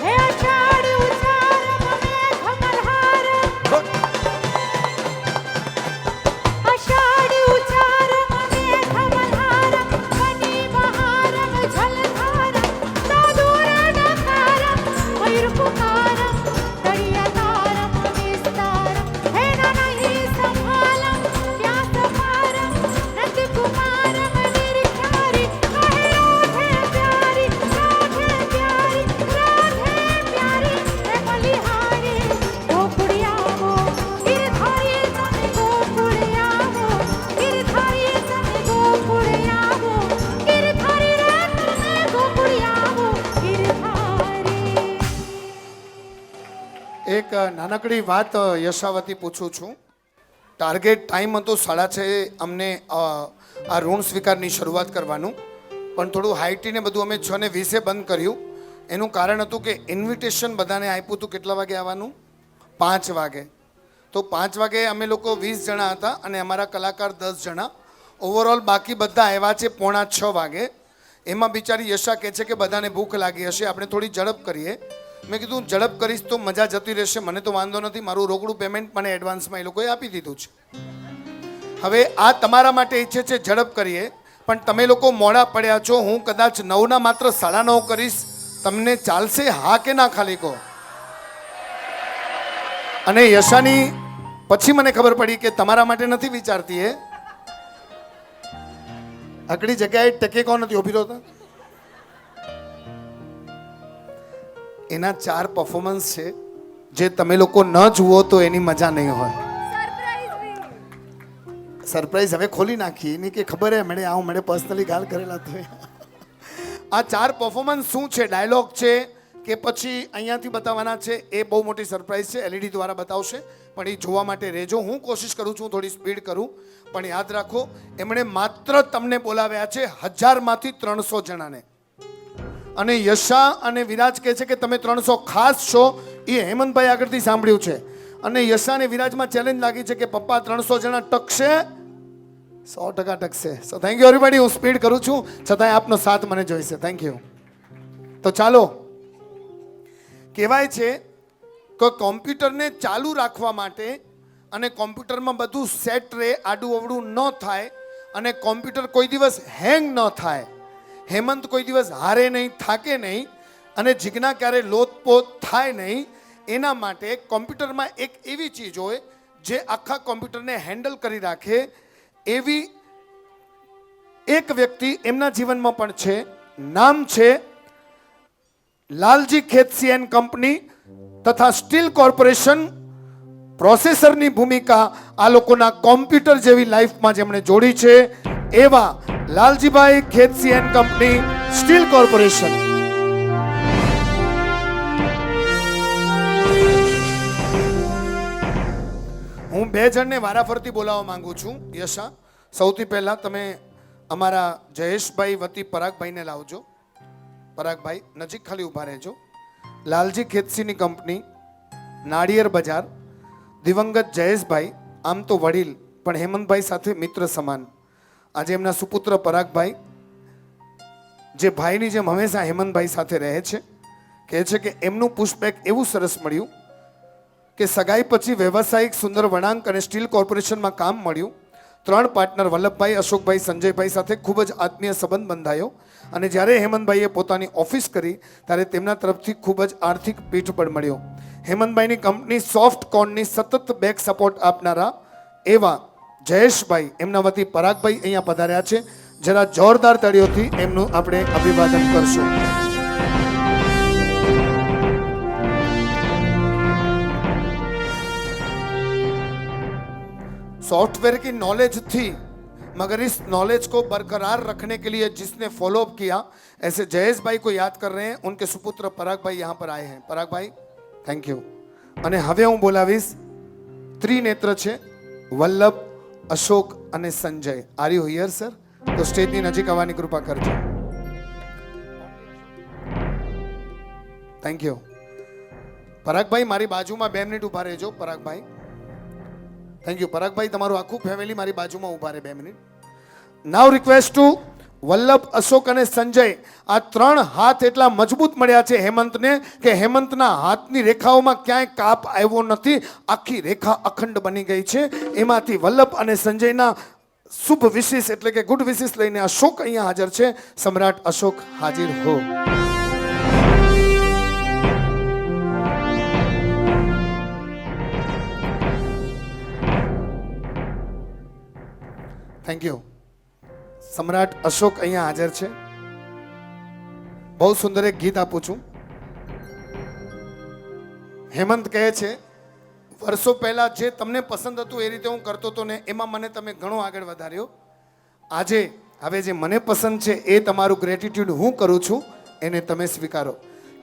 હે અષાઢ ઉચાર મને ખમરહાર અષાઢ ઉચાર મને ખમરહાર બની બહાર જલધાર સાદુર નકાર મયુર પુકાર દરિયા તાર વિસ્તાર હે નહીં સંભાલમ પ્યાસ પાર નંદ કુમાર નિર્ચારી કહે રાધે પ્યારી રાધે પ્યારી રાધે પ્યારી હે બલિહારી ગોકુળિયાવો ગિરધારી તમે ગોકુળિયાવો ગિરધારી તમે ગોકુળિયાવો ગિરધારી રે તમે ગોકુળિયાવો ગિરધારી. એક નાનકડી વાત યશાવતી પૂછું છું. ટાર્ગેટ ટાઈમ હતો 6:30 અમને આ ઋણ સ્વીકારની શરૂઆત કરવાનું, પણ થોડું હાઈટીને બધું અમે 6:20 બંધ કર્યું. એનું કારણ હતું કે ઇન્વિટેશન બધાને આપ્યું હતું કેટલા વાગે આવવાનું, 5 વાગે. તો 5 વાગે અમે લોકો 20 જણા હતા અને અમારા કલાકાર 10 જણા. ઓવરઓલ બાકી બધા આવ્યા છે 5:45 વાગે. એમાં બિચારી યશા કહે છે કે બધાને ભૂખ લાગી હશે, આપણે થોડી ઝડપ કરીએ. મેં કીધું ઝડપ કરીશ તો મજા જતી રહેશે, મને તો વાંધો નથી, મારું રોકડું પેમેન્ટ મને એડવાન્સમાં એ લોકોએ આપી દીધું છે. હવે આ તમારા માટે ઈચ્છે છે ઝડપ કરીએ, પણ તમે લોકો મોડા પડ્યા છો. હું કદાચ 9ના માત્ર 9:30 કરીશ, તમને ચાલશે? હા કે ના ખાલી કહો. અને યશાની પછી મને ખબર પડી કે તમારા માટે નથી વિચારતી એ આકડી જગ્યાએ ટકે કોણ નથી ઉભી રહેતા. એના 4 પરફોર્મન્સ છે જે તમે લોકો ન જુઓ તો એની મજા નહીં હોય. સરપ્રાઈઝ હવે ખોલી નાખી એની કે ખબર હે મેં આવું મેં પર્સનલી ગાલ કરેલા તો આ 4 પરફોર્મન્સ શું છે, ડાયલોગ છે કે પછી અહીંયાથી બતાવવાના છે, એ બહુ મોટી સરપ્રાઈઝ છે. LED દ્વારા બતાવશે, પણ એ જોવા માટે રહેજો. હું કોશિશ કરું છું થોડી સ્પીડ કરું, પણ યાદ રાખો એમણે માત્ર તમને બોલાવ્યા છે 1000માંથી 300 જણાને. અને યશા અને વિરાજ કહે છે કે તમે 300 ખાસ છો, એ હેમંતભાઈ આગળથી સાંભળ્યું છે. અને યશા અને વિરાજમાં ચેલેન્જ લાગી છે કે પપ્પા 300 જણા ટકશે, 100% ટકશે. So thank you everybody. હું સ્પીડ કરું છું છતાંય આપનો સાથ મને જોઈશે. Thank you. તો ચાલો, કહેવાય છે કે કોમ્પ્યુટરને ચાલુ રાખવા માટે અને કોમ્પ્યુટરમાં બધું સેટ રહે, આડું અવડું ન થાય અને કોમ્પ્યુટર કોઈ દિવસ હેંગ ન થાય, હેમંત કોઈ દિવસ હારે નહીં, થાકે નહીં અને જીજ્ઞા ક્યારે લોતપોત થાય નહીં, એના માટે કોમ્પ્યુટરમાં એક એવી ચીજ હોય જે આખા કોમ્પ્યુટરને હેન્ડલ કરી રાખે. એવી એક વ્યક્તિ એમના જીવનમાં પણ છે. નામ છે લાલજી ખેતસી એન્ડ કંપની તથા સ્ટીલ કોર્પોરેશન પ્રોસેસરની ભૂમિકા આ લોકોના કોમ્પ્યુટર જેવી લાઈફમાં જેમણે જોડી છે એવા Laljibhai Khetsi and company steel corporation. હું બે જણને વારાફરતી બોલાવવા માંગુ છું. યશા, સૌથી પહેલા તમે અમારા જયેશભાઈ વતી પરાગભાઈને લાવજો. પરાગભાઈ નજીક ખાલી ઊભા રહેજો. લાલજી ખેતસીની કંપની, નાળિયેર બજાર, દિવંગત જયેશભાઈ આમ તો વડીલ પણ હેમંતભાઈ સાથે મિત્ર સમાન. આજે એમના સુપુત્ર પરાગભાઈ જે ભાઈની જેમ હંમેશા હેમંતભાઈ સાથે રહે છે, કહે છે કે એમનું પુશબેક એવું સરસ મળ્યું કે સગાઈ પછી વ્યવસાયિક સુંદર વળાંક અને સ્ટીલ કોર્પોરેશનમાં કામ મળ્યું. 3 પાર્ટનર વલ્લભભાઈ, અશોકભાઈ, સંજયભાઈ સાથે ખૂબ જ આત્મીય સંબંધ બંધાયો અને જ્યારે હેમંતભાઈએ પોતાની ઓફિસ કરી ત્યારે તેમના તરફથી ખૂબ જ આર્થિક પીઠબળ મળ્યો. હેમંતભાઈની કંપની સોફ્ટ કોર્નની સતત બેક સપોર્ટ આપનારા એવા જયેશભાઈ, એમના વતી પરાગભાઈ અહીંયા પધાર્યા છે. જરા જોરદાર તાળીઓથી એમનું આપણે અભિવાદન કરશું. सॉफ्टवेयर की नॉलेज थी मगर इस नॉलेज को बरकरार रखने के लिए जिसने फॉलो अप किया, ऐसे जयेश भाई को याद कर रहे हैं. उनके सुपुत्र पराग भाई यहाँ पर आए हैं. पराग भाई थैंक यू. અને હવે હું બોલાવીશ ત્રિનેત્ર છે વલ્લભ, અશોક અને Sanjay. Are you hear sir? તો સ્ટેજની નજીક આવવાની કૃપા કરજો. Thank you. પરાગભાઈ મારી બાજુમાં 2 મિનિટ ઊભા રહેજો. પરાગભાઈ થેન્ક યુ. પરાગભાઈ તમારું આખું ફેમિલી મારી બાજુમાં ઊભા રહે 2 મિનિટ. નાવ રિક્વેસ્ટ ટુ વલ્લભ, અશોક અને સંજય. આ 3 હાથ એટલા મજબૂત મળ્યા છે હેમંતને કે હેમંતના હાથની રેખાઓમાં ક્યાંય કાપ આવ્યો નથી, આખી રેખા અખંડ બની ગઈ છે. એમાંથી વલ્લભ અને સંજયના શુભ વિશેષ એટલે કે ગુડ વિશેષ લઈને અશોક અહીંયા હાજર છે. સમ્રાટ અશોક હાજર હો. Thank you. સમ્રાટ અશોક અહીંયા હાજર છે. બહુ સુંદર એક ગીત આપું છું. હેમંત કહે છે વર્ષો પહેલા જે તમને પસંદ હતું એ રીતે હું કરતો હતો ને એમાં મને તમે ઘણો આગળ વધાર્યો. આજે હવે જે મને પસંદ છે એ તમારું ગ્રેટિટ્यूड હું કરું છું, એને તમે સ્વીકારો.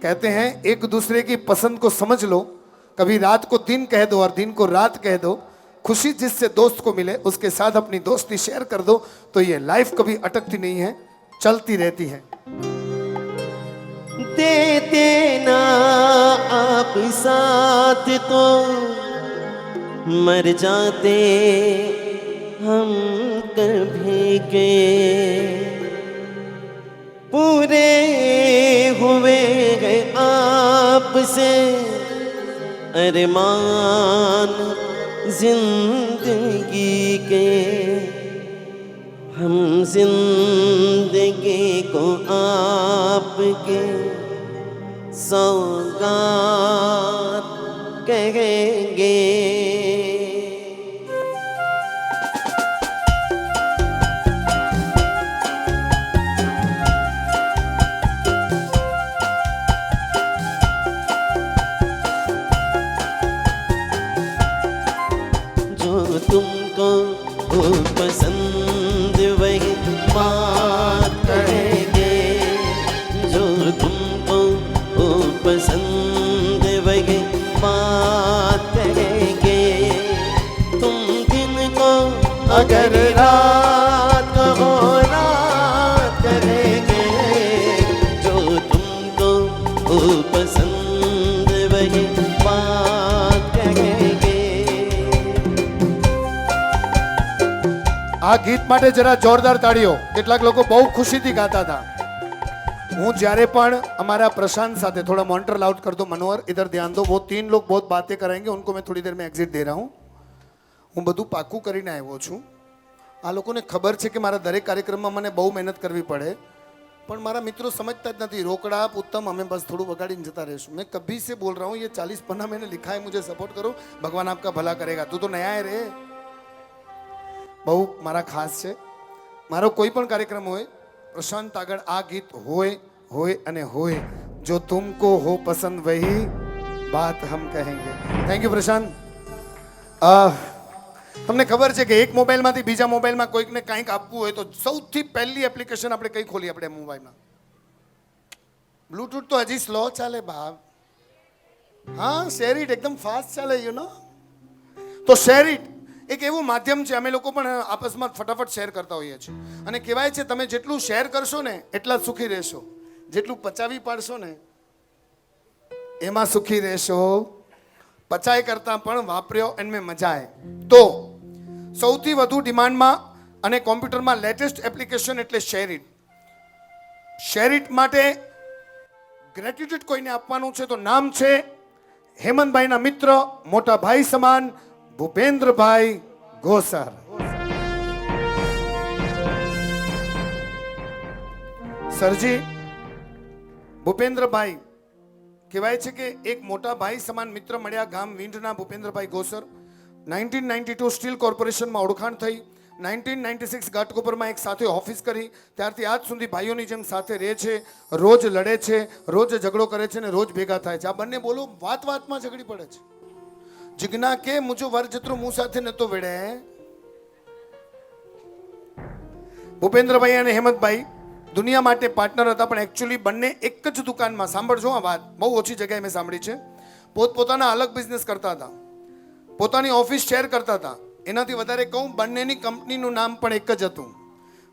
कहते हैं एक दूसरे की पसंद को समझ लो, कभी रात को दिन कह दो और दिन को रात कह दो. खुशी जिससे दोस्त को मिले उसके साथ अपनी दोस्ती शेयर कर दो तो ये लाइफ कभी अटकती नहीं है, चलती रहती है. देते ना आप साथ तो मर जाते हम कभी के. पूरे हुए हैं आपसे अरमान जिंदगी के. हम जिंदगी को आपके सौगात कहेंगे. तुमको वो पसंद वही बात कहेंगे. जो तुमको वो पसंद वही बात कहेंगे. तुम दिन को अगर रात कहो रात कहेंगे. जो तुमको वो पसंद वही बात कहेंगे. આ ગીત માટે જરા જોરદાર તાળીઓ. કેટલાક લોકો બહુ ખુશીથી ગાતા હતા. હું જ્યારે પણ અમારા પ્રશાંત સાથે થોડા મોનિટર लाउड कर दो मनोहर, इधर ध्यान दो. वो 3 लोग बहुत बातें करेंगे, उनको मैं थोड़ी देर में एग्जिट दे रहा हूँ. હું બધું પાકું કરીને આવ્યો છું. આ લોકોને ખબર છે કે મારા દરેક કાર્યક્રમમાં મને બહુ મહેનત કરવી પડે, પણ મારા મિત્રો समझता જ નથી. रोकड़ा आप उत्तम, हमें बस थोड़ा बगाड़ीने जता रहीશું. मैं कभी से बोल रहा हूँ, ये 40 पन्ना मैंने लिखा है, मुझे सपोर्ट करो, भगवान आपका भला करेगा. तू तो नया है रे. બહુ મારા ખાસ છે. મારો કોઈ પણ કાર્યક્રમ હોય, પ્રશાંત આગળ આ ગીત હોય હોય અને હોય. જો તુમકો હો પસંદ વહી બાત હમ કહેંગે. થેન્ક યુ પ્રશાંત. તમને ખબર છે કે એક મોબાઈલમાંથી બીજા મોબાઈલમાં કોઈકને કંઈક આપવું હોય તો સૌથી પહેલી એપ્લિકેશન આપણે કઈ ખોલીએ આપણે મોબાઈલમાં? બ્લૂટૂથ તો હજી સ્લો ચાલે બાપ. હા, શેર ઇટ એકદમ ફાસ્ટ ચાલે, યુ નો. તો શેર ઇટ એક એવું માધ્યમ છે, અમે લોકો પણ આપસમાં ફટાફટ શેર કરતા હોઈએ છીએ. અને કહેવાય છે તમે જેટલું શેર કરશો ને એટલા જ સુખી રહેશો, જેટલું પચાવી પાડશો ને એમાં સુખી રહેશો. પચાઈ કરતા પણ વાપર્યો અને મેં મજા આવે. તો સૌથી વધુ ડિમાન્ડમાં અને કોમ્પ્યુટરમાં લેટેસ્ટ એપ્લિકેશન એટલે શેરિટ. શેરિટ માટે ગ્રેટિટ્યુડ કોઈને આપવાનું છે તો નામ છે હેમંતભાઈના મિત્ર, મોટા ભાઈ સમાન ભૂપેન્દ્રભાઈ ગોસર. સરજી, ભૂપેન્દ્રભાઈ કહેવાય છે કે એક મોટા ભાઈ સમાન મિત્ર મળ્યા ગામ વિંઢના ભૂપેન્દ્રભાઈ ગોસર. 1992 સ્ટીલ કોર્પોરેશનમાં ઓળખાણ થઈ. 1996 ઘાટકોપરમાં એક સાથે ઓફિસ કરી. ત્યારથી આજ સુધી ભાઈઓની જેમ સાથે રહે છે, રોજ લડે છે, રોજ ઝઘડો કરે છે અને રોજ ભેગા થાય છે. આ બંને બોલો વાત વાતમાં ઝઘડી પડે છે. જીજ્ઞા કે મુજો વર જત્રો મું સાથે નતો વેડે. ભૂપેન્દ્રભાઈ અને હેમંતભાઈ દુનિયા માટે પાર્ટનર હતા, પણ એકચ્યુઅલી બંને એક જ દુકાનમાં, સાંભળજો આ વાત, બહુ ઓછી જગ્યાએ મેં સાંભળી છે, પોતપોતાના અલગ બિઝનેસ કરતા હતા, પોતાની ઓફિસ શેર કરતા હતા. એનાથી વધારે કહું, બંનેની કંપનીનું નામ પણ એક જ હતું.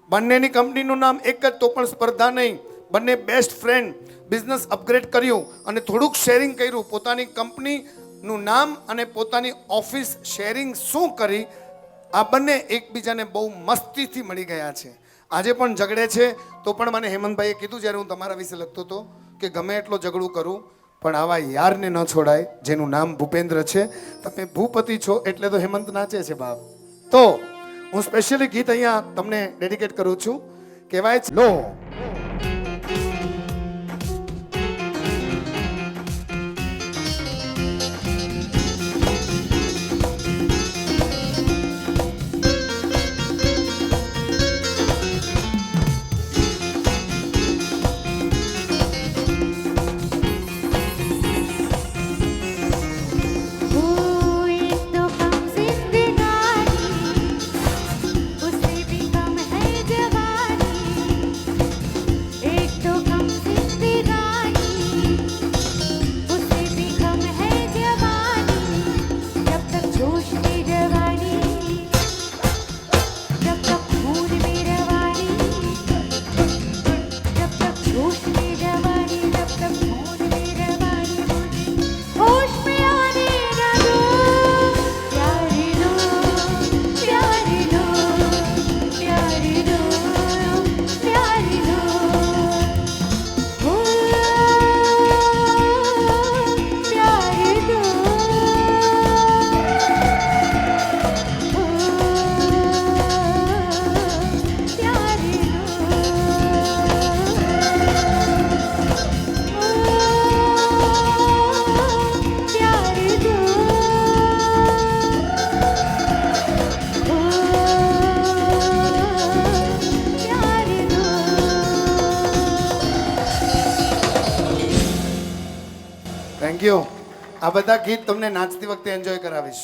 બંનેની કંપનીનું નામ એક જ, તો પણ સ્પર્ધા નહીં. બંને બેસ્ટ ફ્રેન્ડ. બિઝનેસ અપગ્રેડ કર્યું અને થોડુંક શેરિંગ કર્યું. પોતાની કંપનીનું નામ અને પોતાની ઓફિસ શેરિંગ શું કરી, આ બંને એકબીજાને બહુ મસ્તીથી મળી ગયા છે. આજે પણ ઝઘડે છે, તો પણ મને હેમંતભાઈએ કીધું જ્યારે હું તમારા વિશે લખતો હતો કે ગમે એટલો ઝઘડું કરું પણ આવા યારને ન છોડાય જેનું નામ ભૂપેન્દ્ર છે. તમે ભૂપતિ છો એટલે તો હેમંત નાચે છે બાપ. તો હું સ્પેશિયલી ગીત અહીંયા તમને ડેડિકેટ કરું છું. કહેવાય છે લો થેન્ક યુ. આ બધા ગીત તમને નાચતી વખતે એન્જોય કરાવીશ.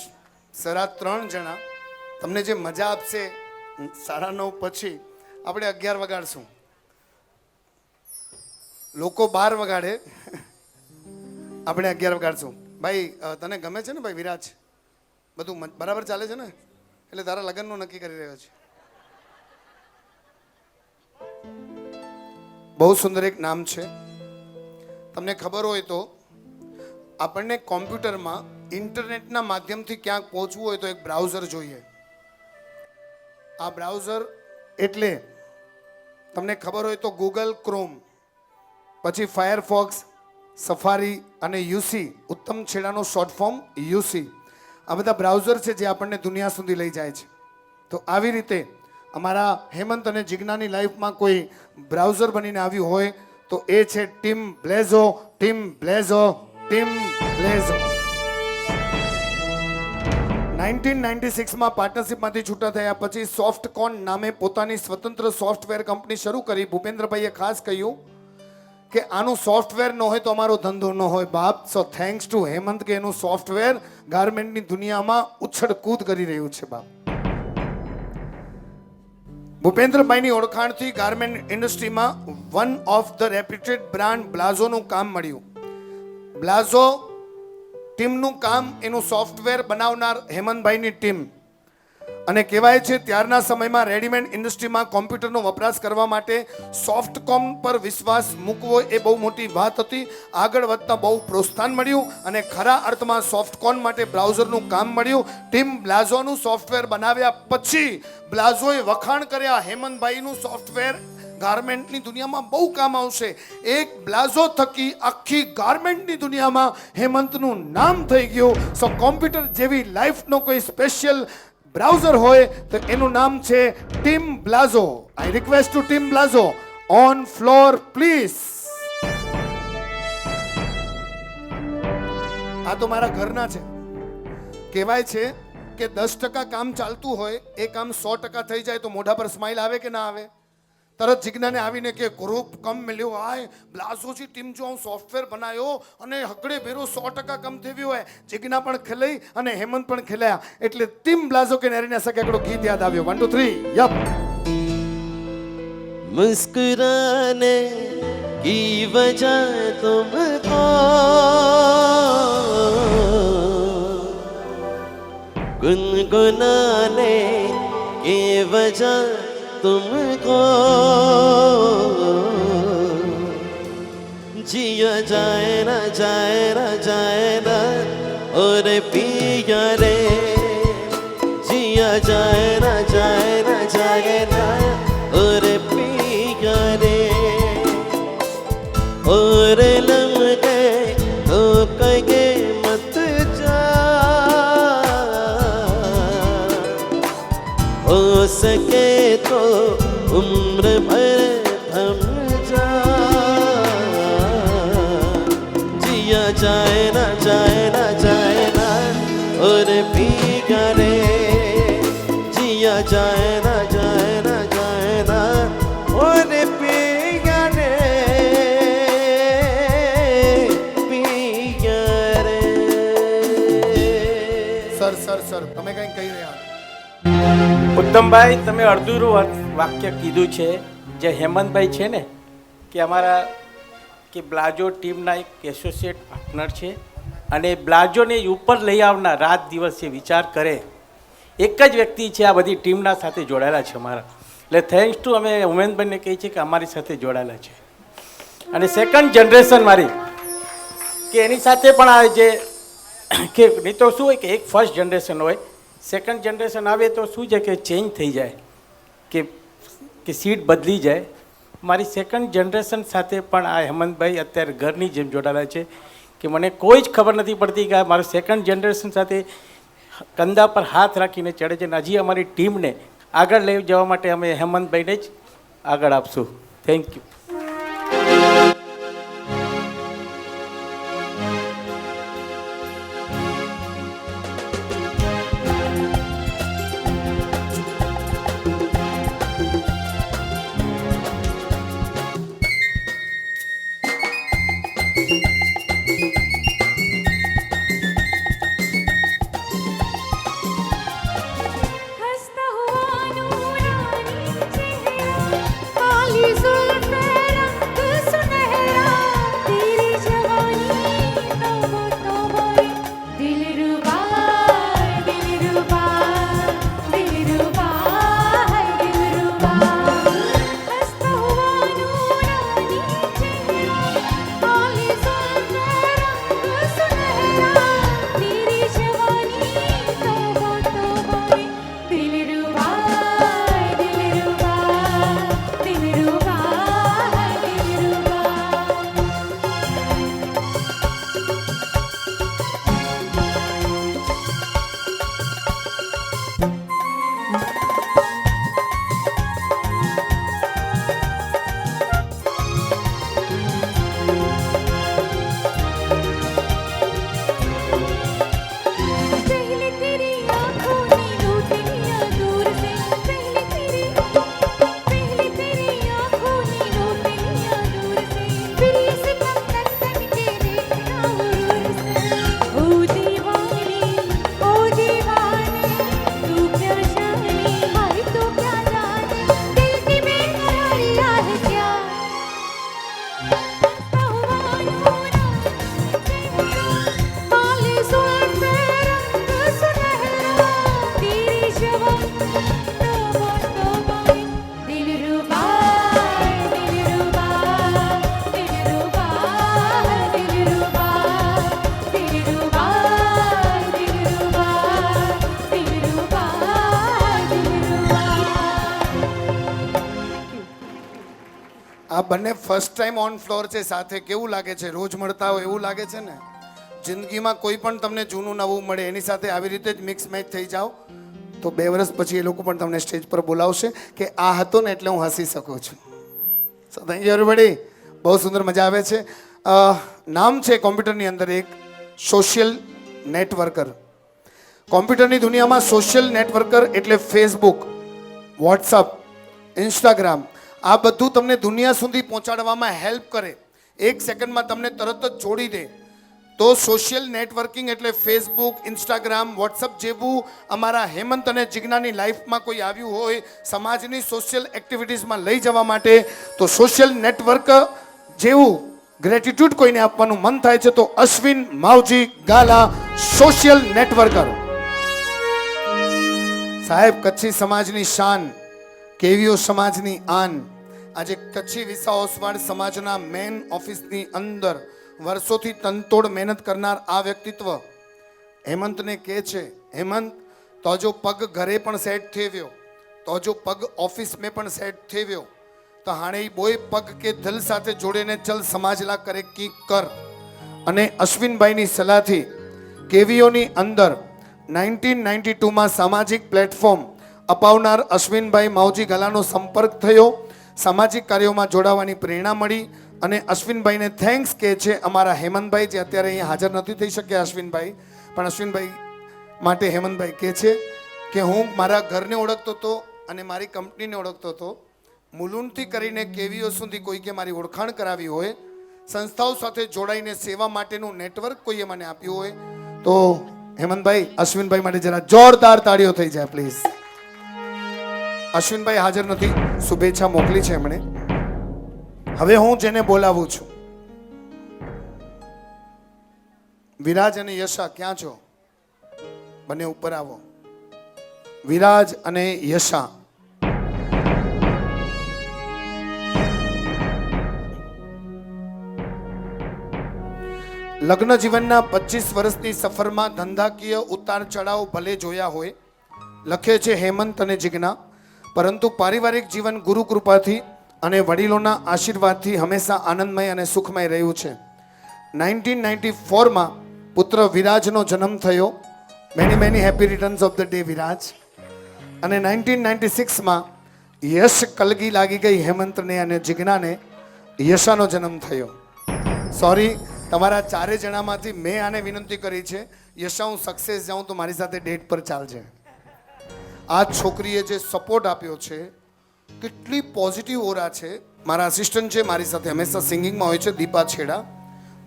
સરા 3 જણા તમને જે મજા આપશે 9:30 પછી આપણે 11 વગાડશું. લોકો 12 વગાડે, આપણે 11 વગાડશું. ભાઈ તને ગમે છે ને ભાઈ વિરાજ? બધું બરાબર ચાલે છે ને? એટલે તારા લગ્નનું નક્કી કરી રહ્યો છે. બહુ સુંદર એક નામ છે. તમને ખબર હોય તો આપણને કોમ્પ્યુટરમાં ઇન્ટરનેટના માધ્યમથી ક્યાંક પહોંચવું હોય તો એક બ્રાઉઝર જોઈએ. આ બ્રાઉઝર એટલે તમને ખબર હોય તો ગૂગલ ક્રોમ, પછી ફાયરફોક્સ, સફારી અને યુસી, ઉત્તમ છેડાનો શોર્ટ ફોર્મ યુસી. આ બધા બ્રાઉઝર છે જે આપણને દુનિયા સુધી લઈ જાય છે. તો આવી રીતે અમારા હેમંત અને જિજ્ઞાની લાઈફમાં કોઈ બ્રાઉઝર બનીને આવ્યું હોય તો એ છે team Blazo. Team Blazo, team Blazo. 1996માં પાર્ટનરશિપમાંથી છૂટા થયા પછી સોફ્ટકોન નામે પોતાની સ્વતંત્ર સોફ્ટવેર કંપની શરૂ કરી. ભૂપેન્દ્રભાઈએ ખાસ કહ્યું કે આનું સોફ્ટવેર ન હોય તો અમારો ધંધો ન હોય બાપ. સો થેન્ક્સ ટુ હેમંત કે એનું સોફ્ટવેર ગાર્મેન્ટની દુનિયામાં ઉછળકૂદ કરી રહ્યું છે બાપ. ભૂપેન્દ્રભાઈની ઓળખાણથી ગાર્મેન્ટ ઇન્ડસ્ટ્રીમાં one of the reputed brand બ્લાઝોનું કામ મળ્યું. બ્લાઝો ટીમનું કામ, એનું સોફ્ટવેર બનાવનાર હેમંતભાઈની ટીમ. અને કહેવાય છે ત્યારના સમયમાં રેડીમેડ ઇન્ડસ્ટ્રીમાં કોમ્પ્યુટરનો વપરાશ કરવા માટે સોફ્ટકોમ પર વિશ્વાસ મૂકવો એ બહુ મોટી વાત હતી. આગળ વધતા બહુ પ્રોત્સાહન મળ્યું અને ખરા અર્થમાં સોફ્ટકોન માટે બ્રાઉઝરનું કામ મળ્યું. ટીમ બ્લાઝોનું સોફ્ટવેર બનાવ્યા પછી બ્લાઝોએ વખાણ કર્યા, હેમંતભાઈનું સોફ્ટવેર ગાર્મેન્ટની દુનિયામાં બહુ કામ આવશે. એક બ્લાઝો થકી આખી ગાર્મેન્ટની દુનિયામાં હેમંતનું નામ થઈ ગયું. સો કોમ્પ્યુટર જેવી લાઈફનો કોઈ સ્પેશિયલ બ્રાઉઝર હોય તો એનું નામ છે team Blazo. I request to team Blazo on floor please. આ તો મારા ઘરના છે. કહેવાય છે કે 10% કામ ચાલતું હોય એ કામ 100% થઈ જાય તો મોઢા પર સ્માઇલ આવે કે ના આવે? તરત જીજ્ઞાને આવીને કે ગ્રુપ કમ મળ્યો આય બ્લાઝોજી ટીમ જો હું સોફ્ટવેર બનાવ્યો અને હકડે ભેરો 100% કમ થયું હોય. જીજ્ઞા પણ ખેલાઈ અને હેમંત પણ ખેલાયા એટલે ટીમ બ્લાઝો કે નરીના સકે એકડો ગીત યાદ આવ્યો. 1 2 3 યપ. मुस्कुराने की वजह तुमको गुनगुनाने की वजह तुमको जिया जाए ना जाए ना जाए ना और पिया रे जिया जाए ना जाए ना जाए ना और पिया रे और लम्हे तो कहे मत जा हो सके तो उम्र भर थम जा जिया जाए ना जाए ना जाए ना और पिया रे जिया जाए ना जाए ना जाए ना और पिया रे पिया रे. સર સર સર તમે કંઈ કહી રહ્યા? ઉત્તમભાઈ, તમે અડધુરું વાક્ય કીધું છે. જે હેમંતભાઈ છે ને કે અમારા કે બ્લાઝો ટીમના એક એસોસિએટ પાર્ટનર છે અને બ્લાઝોને ઉપર લઈ આવનાર રાત દિવસ એ વિચાર કરે એક જ વ્યક્તિ છે આ બધી ટીમના સાથે જોડાયેલા છે અમારા. એટલે થેન્ક્સ ટુ અમે ઉમેશભાઈને કહીએ છીએ કે અમારી સાથે જોડાયેલા છે. અને સેકન્ડ જનરેશન મારી કે એની સાથે પણ આ જે કે નહીં તો શું હોય કે એક ફર્સ્ટ જનરેશન હોય, સેકન્ડ જનરેશન આવે તો શું છે કે ચેન્જ થઈ જાય કે સીટ બદલી જાય. મારી સેકન્ડ જનરેશન સાથે પણ આ હેમંતભાઈ અત્યારે ઘરની જેમ જોડાયેલા છે કે મને કોઈ જ ખબર નથી પડતી કે આ મારું સેકન્ડ જનરેશન સાથે કંધા પર હાથ રાખીને ચડે છે. અને હજી અમારી ટીમને આગળ લઈ જવા માટે અમે હેમંતભાઈને જ આગળ આપશું. Thank you. हंसता हुआ नूरानी चेहरा, काली जुल्फें આ બંને ફર્સ્ટ ટાઈમ ઓન ફ્લોર છે સાથે. કેવું લાગે છે? રોજ મળતા હોય એવું લાગે છે ને? જિંદગીમાં કોઈ પણ તમને જૂનું નવું મળે એની સાથે આવી રીતે જ મિક્સ મેચ થઈ જાઓ તો 2 વર્ષ પછી એ લોકો પણ તમને સ્ટેજ પર બોલાવશે કે આ હતો ને એટલે હું હસી શકું છું. સો થેન્ક યુ એવરીબડી. બહુ સુંદર મજા આવે છે. નામ છે કોમ્પ્યુટરની અંદર એક સોશિયલ નેટવર્કર. કોમ્પ્યુટરની દુનિયામાં સોશિયલ નેટવર્કર એટલે ફેસબુક, વોટ્સઅપ, ઇન્સ્ટાગ્રામ આ બધું તમને દુનિયા સુધી પહોંચાડવામાં હેલ્પ કરે. 1 સેકન્ડમાં તમને તરત જ જોડી દે. તો સોશિયલ નેટવર્કિંગ એટલે ફેસબુક, ઇન્સ્ટાગ્રામ, વોટ્સઅપ જેવું અમારા હેમંત અને જિજ્ઞાની લાઈફમાં કોઈ આવ્યું હોય સમાજની સોશિયલ એક્ટિવિટીઝમાં લઈ જવા માટે, તો સોશિયલ નેટવર્ક જેવું ગ્રેટિટ્યૂડ કોઈને આપવાનું મન થાય છે તો અશ્વિન માવજી ગાલા સોશિયલ નેટવર્કર. સાહેબ કચ્છી સમાજની શાન, કેવીઓ સમાજની આન. આજે કચ્છી વિસા ઓસવાડ સમાજના મેન ઓફિસની અંદર વર્ષોથી તનતોડ મહેનત કરનાર આ વ્યક્તિત્વ હેમંતને કહે છે, હેમંત તો જો પગ ઘરે પણ સેટ થેવ્યો, તો જો પગ ઓફિસ મેં પણ સેટ થેવ્યો, તો હાણે બોય પગ કે દિલ સાથે જોડેને ચલ સમાજલા કરે કી કર. અને અશ્વિનભાઈની સલાહથી કેવીઓની અંદર 1992માં સામાજિક પ્લેટફોર્મ અપાવનાર અશ્વિનભાઈ માવજી ગલાનો સંપર્ક થયો. સામાજિક કાર્યોમાં જોડાવાની પ્રેરણા મળી અને અશ્વિનભાઈને થેન્ક્સ કહે છે અમારા હેમંતભાઈ, જે અત્યારે અહીંયા હાજર નથી થઈ શક્યા અશ્વિનભાઈ, પણ અશ્વિનભાઈ માટે હેમંતભાઈ કહે છે કે હું મારા ઘરને ઓળખતો હતો અને મારી કંપનીને ઓળખતો હતો. મુલુંડથી કરીને કેવીઓ સુધી કોઈ કે મારી ઓળખાણ કરાવી હોય, સંસ્થાઓ સાથે જોડાઈને સેવા માટેનું નેટવર્ક કોઈએ મને આપ્યું હોય, તો હેમંતભાઈ અશ્વિનભાઈ માટે જરા જોરદાર તાળીઓ થઈ જાય પ્લીઝ. અશ્વિનભાઈ હાજર નથી, શુભેચ્છા મોકલી છે એમણે. હવે હું જેને બોલાવું છું, વિરાજ અને યશા ક્યાં છો? બંને ઉપર આવો. વિરાજ અને યશા, લગ્ન જીવનના 25 વર્ષની સફરમાં ધંધાકીય ઉતાર ચઢાવ ભલે જોયા હોય, લખે છે હેમંત અને જિજ્ઞા, પરંતુ પારિવારિક જીવન ગુરુ કૃપાથી અને વડીલોના આશીર્વાદથી હંમેશા આનંદમય અને સુખમય રહ્યું છે. 1994માં પુત્ર વિરાજનો જન્મ થયો. Many happy returns of the day Viraj. અને 1996માં યશ કલગી લાગી ગઈ હેમંતને અને જિજ્ઞાને યશાનો જન્મ થયો. સોરી, તમારા 4 જણામાંથી મેં આને વિનંતી કરી છે, યશા હું સક્સેસ જાઉં તો મારી સાથે ડેટ પર ચાલજે. આ છોકરીએ જે સપોર્ટ આપ્યો છે, કેટલી પોઝિટિવ ઓરા છે. મારા આસિસ્ટન્ટ છે મારી સાથે હંમેશા સિંગિંગમાં હોય છે, દીપા છેડા.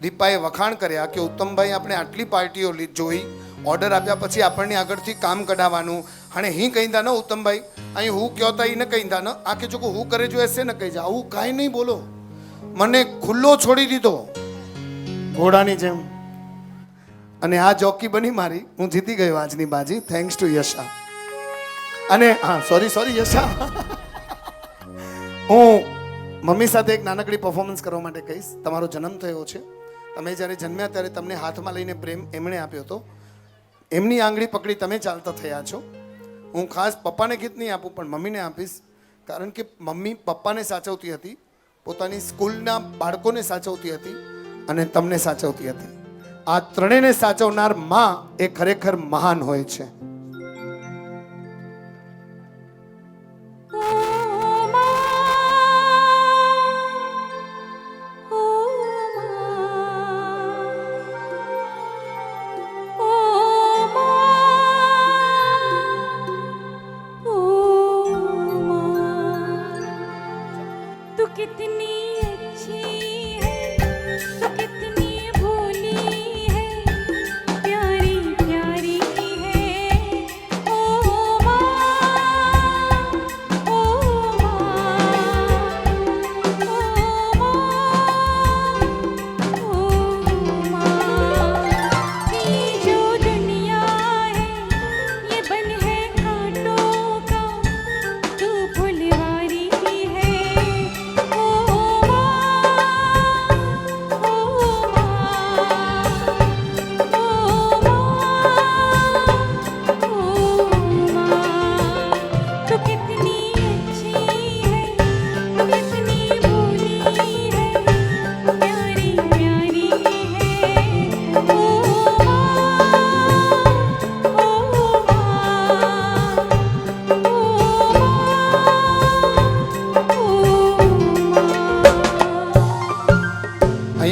દીપાએ વખાણ કર્યા કે ઉત્તમભાઈ આપણે આટલી પાર્ટીઓ જોઈ, ઓર્ડર આપ્યા પછી આપણને આગળથી કામ કઢાવવાનું, અને હી કહીદા ન ઉત્તમભાઈ અહીં હું કહેતા એ ન કહીદા ન આ કે જો હું કરે જો એસે ન કહી જા, આવું કાંઈ નહીં બોલો. મને ખુલ્લો છોડી દીધો ઘોડાની જેમ, અને આ જોકી બની મારી. હું જીતી ગયો આજની બાજી, થેન્ક્સ ટુ યશા. અને હા સોરી યશા, હું મમ્મી સાથે એક નાનકડી પરફોર્મન્સ કરવા માટે કહીશ. તમારો જન્મ થયો છે, તમે જ્યારે જન્મ્યા ત્યારે તમને હાથમાં લઈને પ્રેમ એમણે આપ્યો હતો, એમની આંગળી પકડી તમે ચાલતા થયા છો. હું ખાસ પપ્પાને ગીત નહીં આપું પણ મમ્મીને આપીશ, કારણ કે મમ્મી પપ્પાને સાચવતી હતી, પોતાની સ્કૂલના બાળકોને સાચવતી હતી અને તમને સાચવતી હતી. આ ત્રણેયને સાચવનાર માં એ ખરેખર મહાન હોય છે.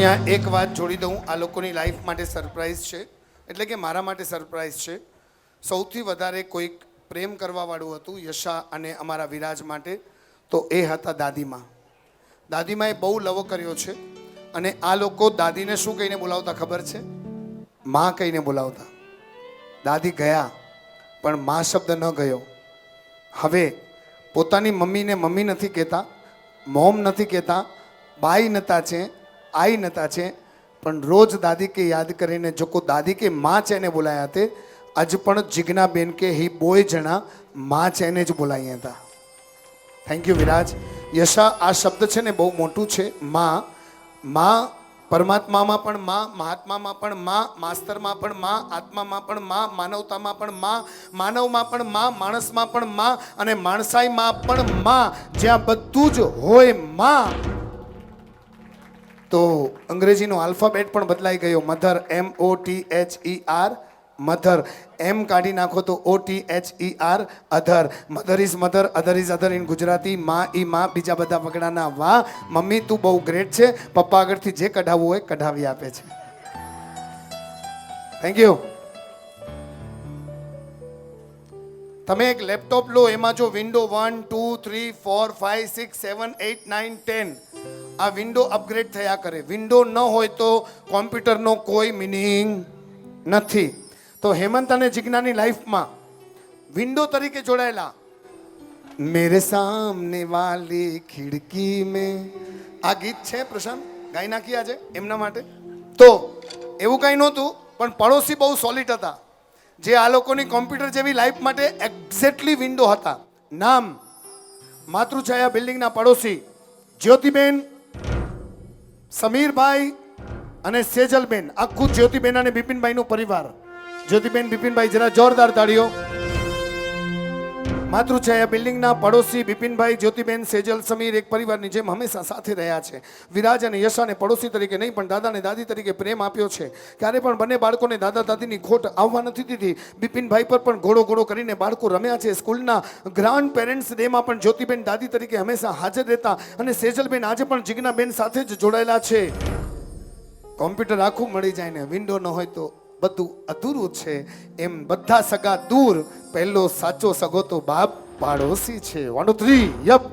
અહીંયા એક વાત જોડી દઉં, આ લોકોની લાઈફ માટે સરપ્રાઈઝ છે, એટલે કે મારા માટે સરપ્રાઈઝ છે. સૌથી વધારે કોઈક પ્રેમ કરવાવાળું હતું યશા અને અમારા વિરાજ માટે, તો એ હતા દાદીમા. દાદીમાએ બહુ લવ કર્યો છે અને આ લોકો દાદીને શું કહીને બોલાવતા ખબર છે? માં કહીને બોલાવતા. દાદી ગયા પણ માં શબ્દ ન ગયો. હવે પોતાની મમ્મીને મમ્મી નથી કહેતા, મોમ નથી કહેતા, બાઈ નતા છે, આઈ નતા છે, પણ રોજ દાદી કે યાદ કરીને જો કોઈ દાદી કે માં છે એને બોલાયા તે આજ પણ જીજ્ઞાબેન કે હી બોય જણા માં છે એને જ બોલાયા હતા. Thank you Viraj. યશા, આ શબ્દ છે ને બહુ મોટું છે. માં, માં પરમાત્મામાં પણ માં, મહાત્મામાં પણ માં, માસ્તરમાં પણ માં, આત્મામાં પણ માં, માનવતામાં પણ માં, માનવમાં પણ માં, માણસમાં પણ માં અને માણસાઈમાં પણ માં. જ્યાં બધું જ હોય માં. તો અંગ્રેજીનો આલ્ફાબેટ પણ બદલાઈ ગયો. Mother, MOTHER, mother. એમ કાઢી નાખો તો OTHER, other. Mother is mother, other is other in Gujarati. માં ઈ માં, બીજા બધા પગડાના વાહ. મમ્મી તું બહુ ગ્રેટ છે, પપ્પા આગળથી જે કઢાવવું હોય કઢાવી આપે છે. Thank you. તમે એક લેપટોપ લો, એમાં જો વિન્ડો 1, 2, 3, 4, 5, 6, 7, 8, 9, 10 આ વિન્ડો અપગ્રેડ થયા કરે. વિન્ડો ન હોય તો કોમ્પ્યુટરનો કોઈ મિનિંગ નથી. તો હેમંત અને જીજ્ઞાની લાઈફમાં વિન્ડો તરીકે જોડાયેલા મેરે સામને વાલી ખિડકી મેં, આ ગીત છે પ્રશાંત, ગાઈ નાખી આજે એમના માટે. તો એવું કંઈ નહોતું, પણ પડોશી બહુ સોલિડ હતા, જે આ લોકોની કોમ્પ્યુટર જેવી લાઈફ માટે એક્ઝેક્ટલી વિન્ડો હતા. નામ માતૃછાયા બિલ્ડિંગના પડોશી જ્યોતિબેન, સમીરભાઈ અને સેજલબેન. આખું જ્યોતિબેન અને બિપિનભાઈનું પરિવાર. જ્યોતિબેન, બિપિનભાઈ, જરા જોરદાર તાળીઓ. માતૃછાયા બિલ્ડિંગના પડોશી બિપિનભાઈ, જ્યોતિબેન, સેજલ, સમીર એક પરિવારની જેમ હંમેશા સાથે રહ્યા છે. વિરાજ અને યશાને પડોશી તરીકે નહીં પણ દાદા અને દાદી તરીકે પ્રેમ આપ્યો છે. ક્યારે પણ બંને બાળકોને દાદા દાદીની ખોટ આવવા નથી દીધી. બિપિનભાઈ પર પણ ઘોડો ઘોડો કરીને બાળકો રમ્યા છે. સ્કૂલના ગ્રાન્ડ પેરેન્ટ્સ ડેમાં પણ જ્યોતિબેન દાદી તરીકે હંમેશા હાજર રહેતા અને સેજલબેન આજે પણ જીજ્ઞાબેન સાથે જ જોડાયેલા છે. કોમ્પ્યુટર આખું મળી જાય ને વિન્ડો ન હોય તો બધું અધૂરું છે. એમ બધા સગા દૂર, પહેલો સાચો સગો તો બાપ પાડોશી છે. 1 2 3 યપ.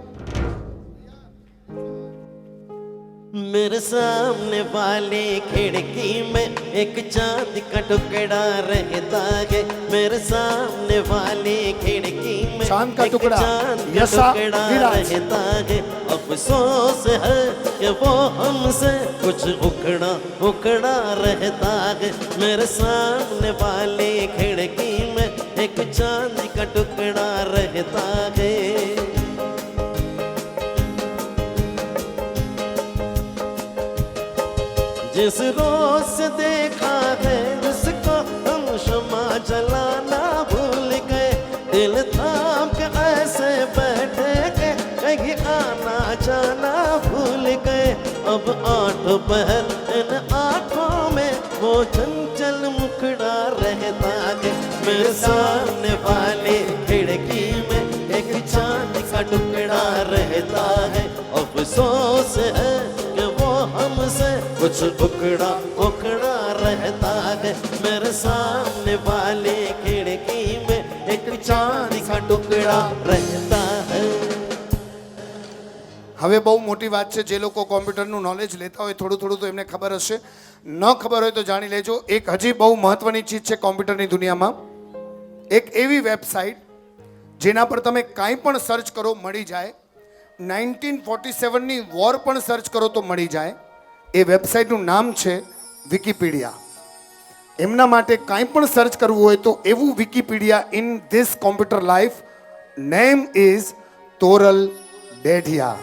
मेरे सामने वाली खिड़की में एक चांद का टुकड़ा रहता है. मेरे सामने वाली खिड़की में चांद का एक टुकड़ा. चांद का यशा, टुकड़ा विराज. रहता है. अफसोस है कि वो हमसे कुछ उखड़ा उखड़ा रहता है. मेरे सामने वाली खिड़की में एक चांद का टुकड़ा रहता है. जिस रोज से देखा है उसको हम क्षमा जलाना भूल गए. दिल थाम के ऐसे बैठे के कहीं आना जाना भूल गए. अब 8 पहर इन आँखों में वो चंचल मुखड़ा रहता है. मेरे सामने वाली खिड़की में एक चांद का टुकड़ा रहता है. अफसोस है कि वो हमसे कुछ उखड़ा उखड़ा रहता है. मेरे सामने वाली खिड़की में एक चांद का टुकड़ा रहता है. હવે બહુ મોટી વાત છે. જે લોકો કોમ્પ્યુટરનું નોલેજ લેતા હોય થોડું થોડું તો એમને ખબર હશે, ન ખબર હોય તો જાણી લેજો. એક હજી બહુ મહત્વની ચીજ છે કોમ્પ્યુટરની દુનિયામાં. એક એવી વેબસાઇટ જેના પર તમે કાંઈ પણ સર્ચ કરો મળી જાય. 1947ની વોર પણ સર્ચ કરો તો મળી જાય. એ વેબસાઇટનું નામ છે વિકીપીડિયા. એમના માટે કાંઈ પણ સર્ચ કરવું હોય તો એવું Wikipedia in this computer life. Name is Toral Dedhia.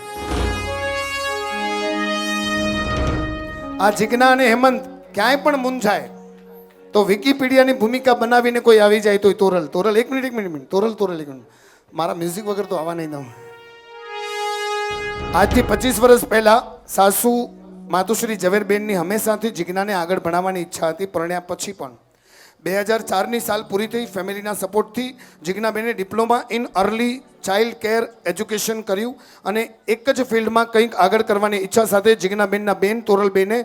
આ જીજ્ઞા અને હેમંત ક્યાંય પણ મૂંઝાય તો વિકીપીડિયાની ભૂમિકા બનાવીને કોઈ આવી જાય તો તોરલ તોરલ. એક મિનિટ તોરલ તોરલ એક મિનિટ. મારા મ્યુઝિક વગર તો આવવા નહીં દઉં. આજથી 25 વર્ષ પહેલા સાસુ માતુશ્રી ઝવેરબેનની હંમેશાથી જીજ્ઞાને આગળ ભણાવવાની ઈચ્છા હતી, પરણ્યા પછી પણ. 2004ની સાલ પૂરી થઈ. ફેમિલીના સપોર્ટથી જીજ્ઞાબેને diploma in early child care education કર્યું અને એક જ ફિલ્ડમાં કંઈક આગળ કરવાની ઈચ્છા સાથે જીજ્ઞાબેનના બેન તોરલબેને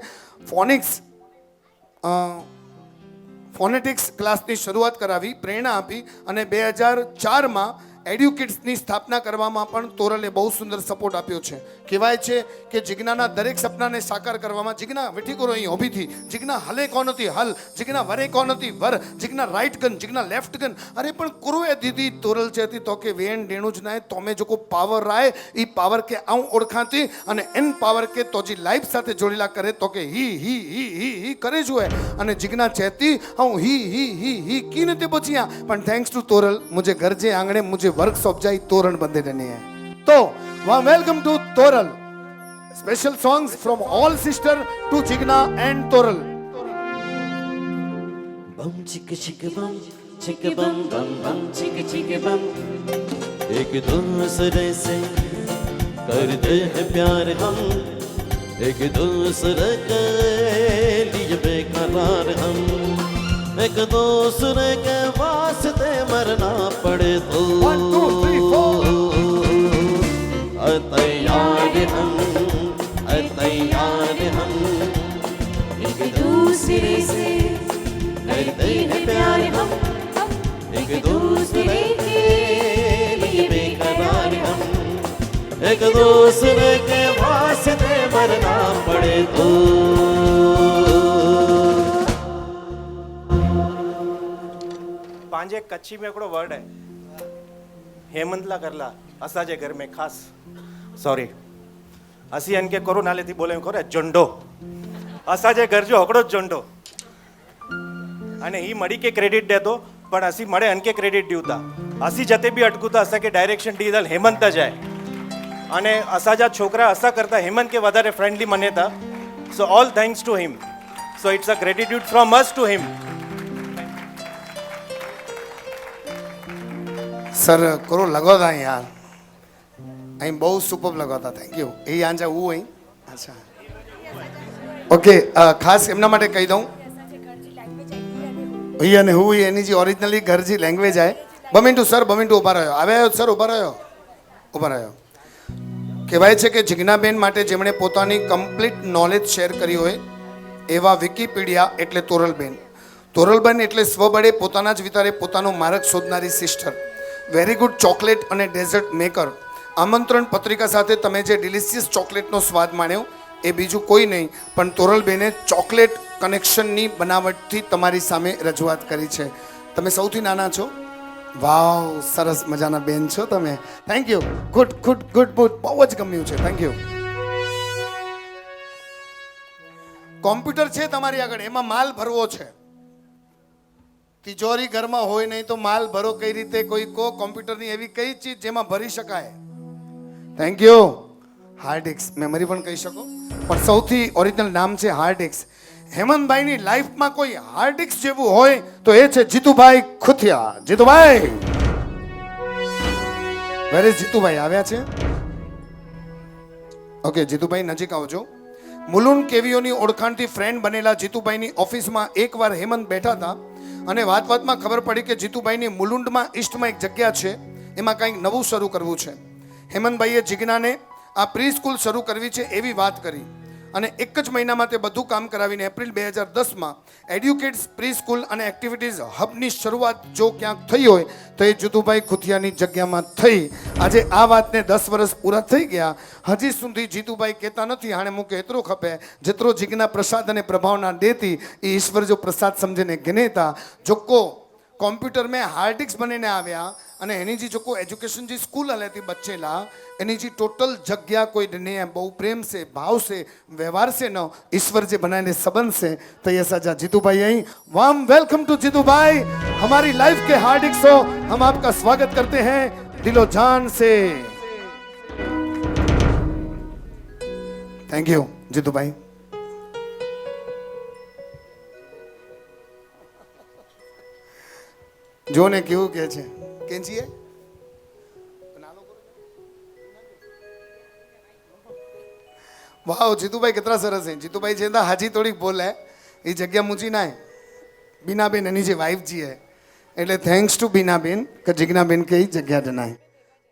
ફોનેટિક્સ ક્લાસની શરૂઆત કરાવી, પ્રેરણા આપી અને 2004માં એડ્યુકેટ્સની સ્થાપના કરવામાં પણ તોરલે બહુ સુંદર સપોર્ટ આપ્યો છે. કહેવાય છે કે જીજ્ઞાના દરેક સપનાને સાકાર કરવામાં જીજ્ઞા વેઠી કરો અહીં ઊભીથી, જીજ્ઞા હલે કોણ હતી હલ, જીજ્ઞા વરે કોણ હતી વર, Jigna right gun, Jigna left gun. અરે પણ કુરુએ દીદી તોરલ છે હતી તો કે વેણ ડેણું જ નાય તોમે જો કો પાવર રાય ઈ પાવર કે આવું ઓળખાતી અને એન પાવર કે તો જી લાઈફ સાથે જોડેલા કરે તો કે હી કરે જોએ અને જીજ્ઞા ચહેતી હું ही की नते पहुंचिया पर थैंक्स टू तोरल मुझे घर जे आंगणे मुझे वर्कशॉप जाई तोरण बंदे रहने हैं. तो वहाँ welcome to Toral, special songs from all sister to Jigna and Toral. बम चिक बम बम बम चिक बम एक दूसरे से करते हैं प्यार हम, एक दूसरे के लिए बेकरार हम, एक दूसरे के वास्ते मरना પડે તો 1 2 3 4 तैयार हम एक दूसरे से करते हैं प्यार हम, एक दूसरे के लिए बेकरार हम, एक दूसरे के वास्ते मरना પડે તો. पंहिंजे कच्छी में हिकिड़ो वर्ड आहे हेमंतला करला असांजे घर में ख़ासि सॉरी असीं हिन खे करो नाले थी बोले खबर जोंडो असांजे घर जो हिकिड़ो जोंडो अने ही मड़ी के क्रेडिट ॾे थो पण असीं मड़े हिन खे क्रेडिट ॾियूं था. असीं जिते बि अटकूं था असांखे डायरेक्शन ॾींदड़ हेमंत ज आहे अने असांजा छोकिरा असां करता हेमंत खे वधारे फ्रेंडली मञे था. So all thanks to him. So it's a gratitude from us to him. Sir करो लगो था यार અહીં બહુ સુપર લગો હતા. Thank you. એ આંજા હું અહીં અચ્છા ઓકે ખાસ એમના માટે કહી દઉં અહીં અને હું એની જે ઓરિજિનલી ઘરજી લેંગ્વેજ आहे. બમિન્ટુ સર બમિન્ટુ ઊભા રહ્યો આવ્યા સર ઊભા રહ્યો. કહેવાય છે કે જીજ્ઞાબેન માટે જેમણે પોતાની કમ્પ્લીટ નોલેજ શેર કરી હોય એવા વિકીપીડિયા એટલે તોરલબેન. તોરલબેન એટલે સ્વબળે પોતાના જ વિચારે પોતાનો માર્ગ શોધનારી સિસ્ટર, વેરી ગુડ ચોકલેટ અને ડેઝર્ટ મેકર. આમંત્રણ પત્રિકા સાથે તમે જે ડિલિશિયસ ચોકલેટનો સ્વાદ માણ્યો એ બીજું કોઈ નહીં પણ તોરલબેને ચોકલેટ કનેક્શનની બનાવટથી તમારી સામે રજૂઆત કરી છે. તમે સૌથી નાના છો. વાવ સરસ મજાના બેન છો તમે. Thank you. Good good good good બહુ જ ગમ્યું છે. Thank you. કોમ્પ્યુટર છે તમારી આગળ, એમાં માલ ભરવો છે. તિજોરી ઘરમાં હોય નહીં તો માલ ભરો કઈ રીતે? કોઈ કો કોમ્પ્યુટરની એવી કઈ ચીજ જેમાં ભરી શકાય? Thank you. Hard disk memory પણ કહી શકો પણ સૌથી ઓરિજિનલ નામ છે હાર્ડ ડિસ્ક. હેમંતભાઈની લાઈફમાં કોઈ હાર્ડ ડિસ્ક જેવું હોય તો એ છે જીતુભાઈ ખુથિયા. Jitubhai where is Jitubhai? આવ્યા છે. ઓકે જીતુભાઈ નજીક આવજો. મુલુંડ કેવીઓની ઓળખાણથી ફ્રેન્ડ બનેલા જીતુભાઈની ઓફિસમાં એકવાર હેમંત બેઠા હતા અને વાતમાં ખબર પડી કે જીતુભાઈની મુલુંડમાં ઈસ્ટમાં એક જગ્યા છે, એમાં કંઈક નવું શરૂ કરવું છે. હેમંતભાઈએ જીજ્ઞાને આ પ્રી સ્કૂલ શરૂ કરવી છે એવી વાત કરી અને એક જ મહિનામાં તે બધું કામ કરાવીને એપ્રિલ 2010માં એડ્યુકેટ્સ પ્રી સ્કૂલ અને એક્ટિવિટીઝ હબની શરૂઆત જો ક્યાંક થઈ હોય તો એ જીતુભાઈ ખુથિયાની જગ્યામાં થઈ. આજે આ વાતને 10 વર્ષ પૂરા થઈ ગયા. હજી સુધી જીતુભાઈ કહેતા નથી હાણે મૂકે એટલો ખપે જેતરો જીજ્ઞા પ્રસાદ અને પ્રભાવના દેતી એ ઈશ્વર જો પ્રસાદ સમજીને ગનેતા. જોકો કોમ્પ્યુટર में हार्ड डिस्क બનીને આવ્યા અને એની જે જોકો એજ્યુકેશન જે સ્કૂલ હલેતી બચ્ચેલા એની જે ટોટલ જગ્યા કોઈ ને બહુ પ્રેમ से भाव से व्यवहार से न ईश्वर जे बनाने संबंध से तो ये सजा जीतूभाई यहीं. Warm welcome to Jitubhai. हमारी लाइफ के हार्ड डिस्क हो हम आपका स्वागत करते हैं दिलो जान से. Thank you Jitubhai. જો ને કેવું કે છે કેંચીએ વાવ જીતુભાઈ કેટલા સરસ છે. જીતુભાઈ છે હાજી થોડીક બોલે એ જગ્યા મૂચી ના બીનાબેન એની જે વાઈફ જી એટલે થેન્ક્સ ટુ બીનાબેન કે જીજ્ઞાબેન કે જગ્યા જનાય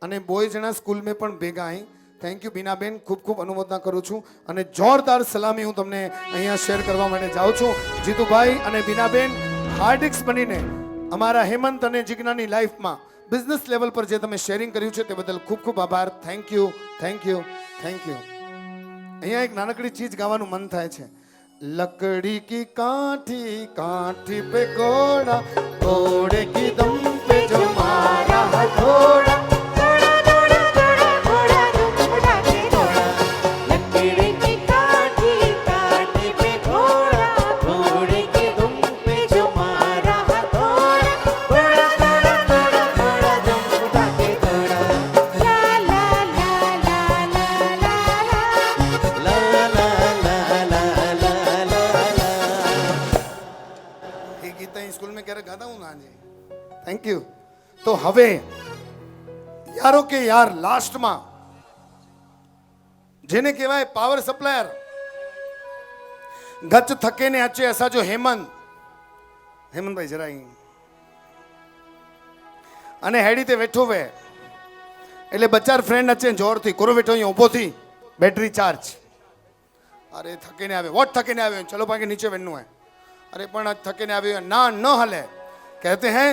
અને બોય જણા સ્કૂલ में પણ ભેગા અહીં થેન્ક યુ બીનાબેન, ખૂબ ખૂબ અનુમોદના કરું છું અને જોરદાર સલામી હું તમને અહીંયા શેર કરવા માટે જાઉં છું. જીતુભાઈ અને બીનાબેન હાર્ડિક્સ બનીને અમારા હેમંત અને જિજ્ઞાની લાઈફમાં બિઝનેસ લેવલ પર જે તમે શેરિંગ કર્યું છે તે બદલ ખૂબ ખૂબ આભાર. Thank you, thank you, thank you. અહીંયા એક નાનકડી ચીજ ગાવાનું મન થાય છે. लकड़ी की काठी काठी पे घोड़ा घोड़े की दम पे जो मारा हथौड़ा थोड़ा थोड़ा थोड़ा थोड़ा दुम उठा के थोड़ा लकड़ी की काठी काठी पे घोड़ा घोड़े के दुम पे जो मारा हथौड़ा थोड़ा थोड़ा थोड़ा थोड़ा दुम उठा के थोड़ा ला ला ला ला ला ला એ ગીત અહીં સ્કૂલ में ક્યારે ગાતા હું ના જી. Thank you. તો હવે યારો કે યાર લાસ્ટમાં જેને કહેવાય પાવર સપ્લાયર ગચ થકે ને અચે ऐसा जो हेमंत भाई जरा અહીં અને હેડી તે વેઠો વે એટલે બચાર ફ્રેન્ડ અચે જોરથી કોરો વેઠો અહીં ઊભો થી બેટરી ચાર્જ અરે થકીને આવે વોટ થકીને આવે ચલો પાકે નીચે વેનનું હે अरे पण आज थके ने आवे ना न हले. कहते हैं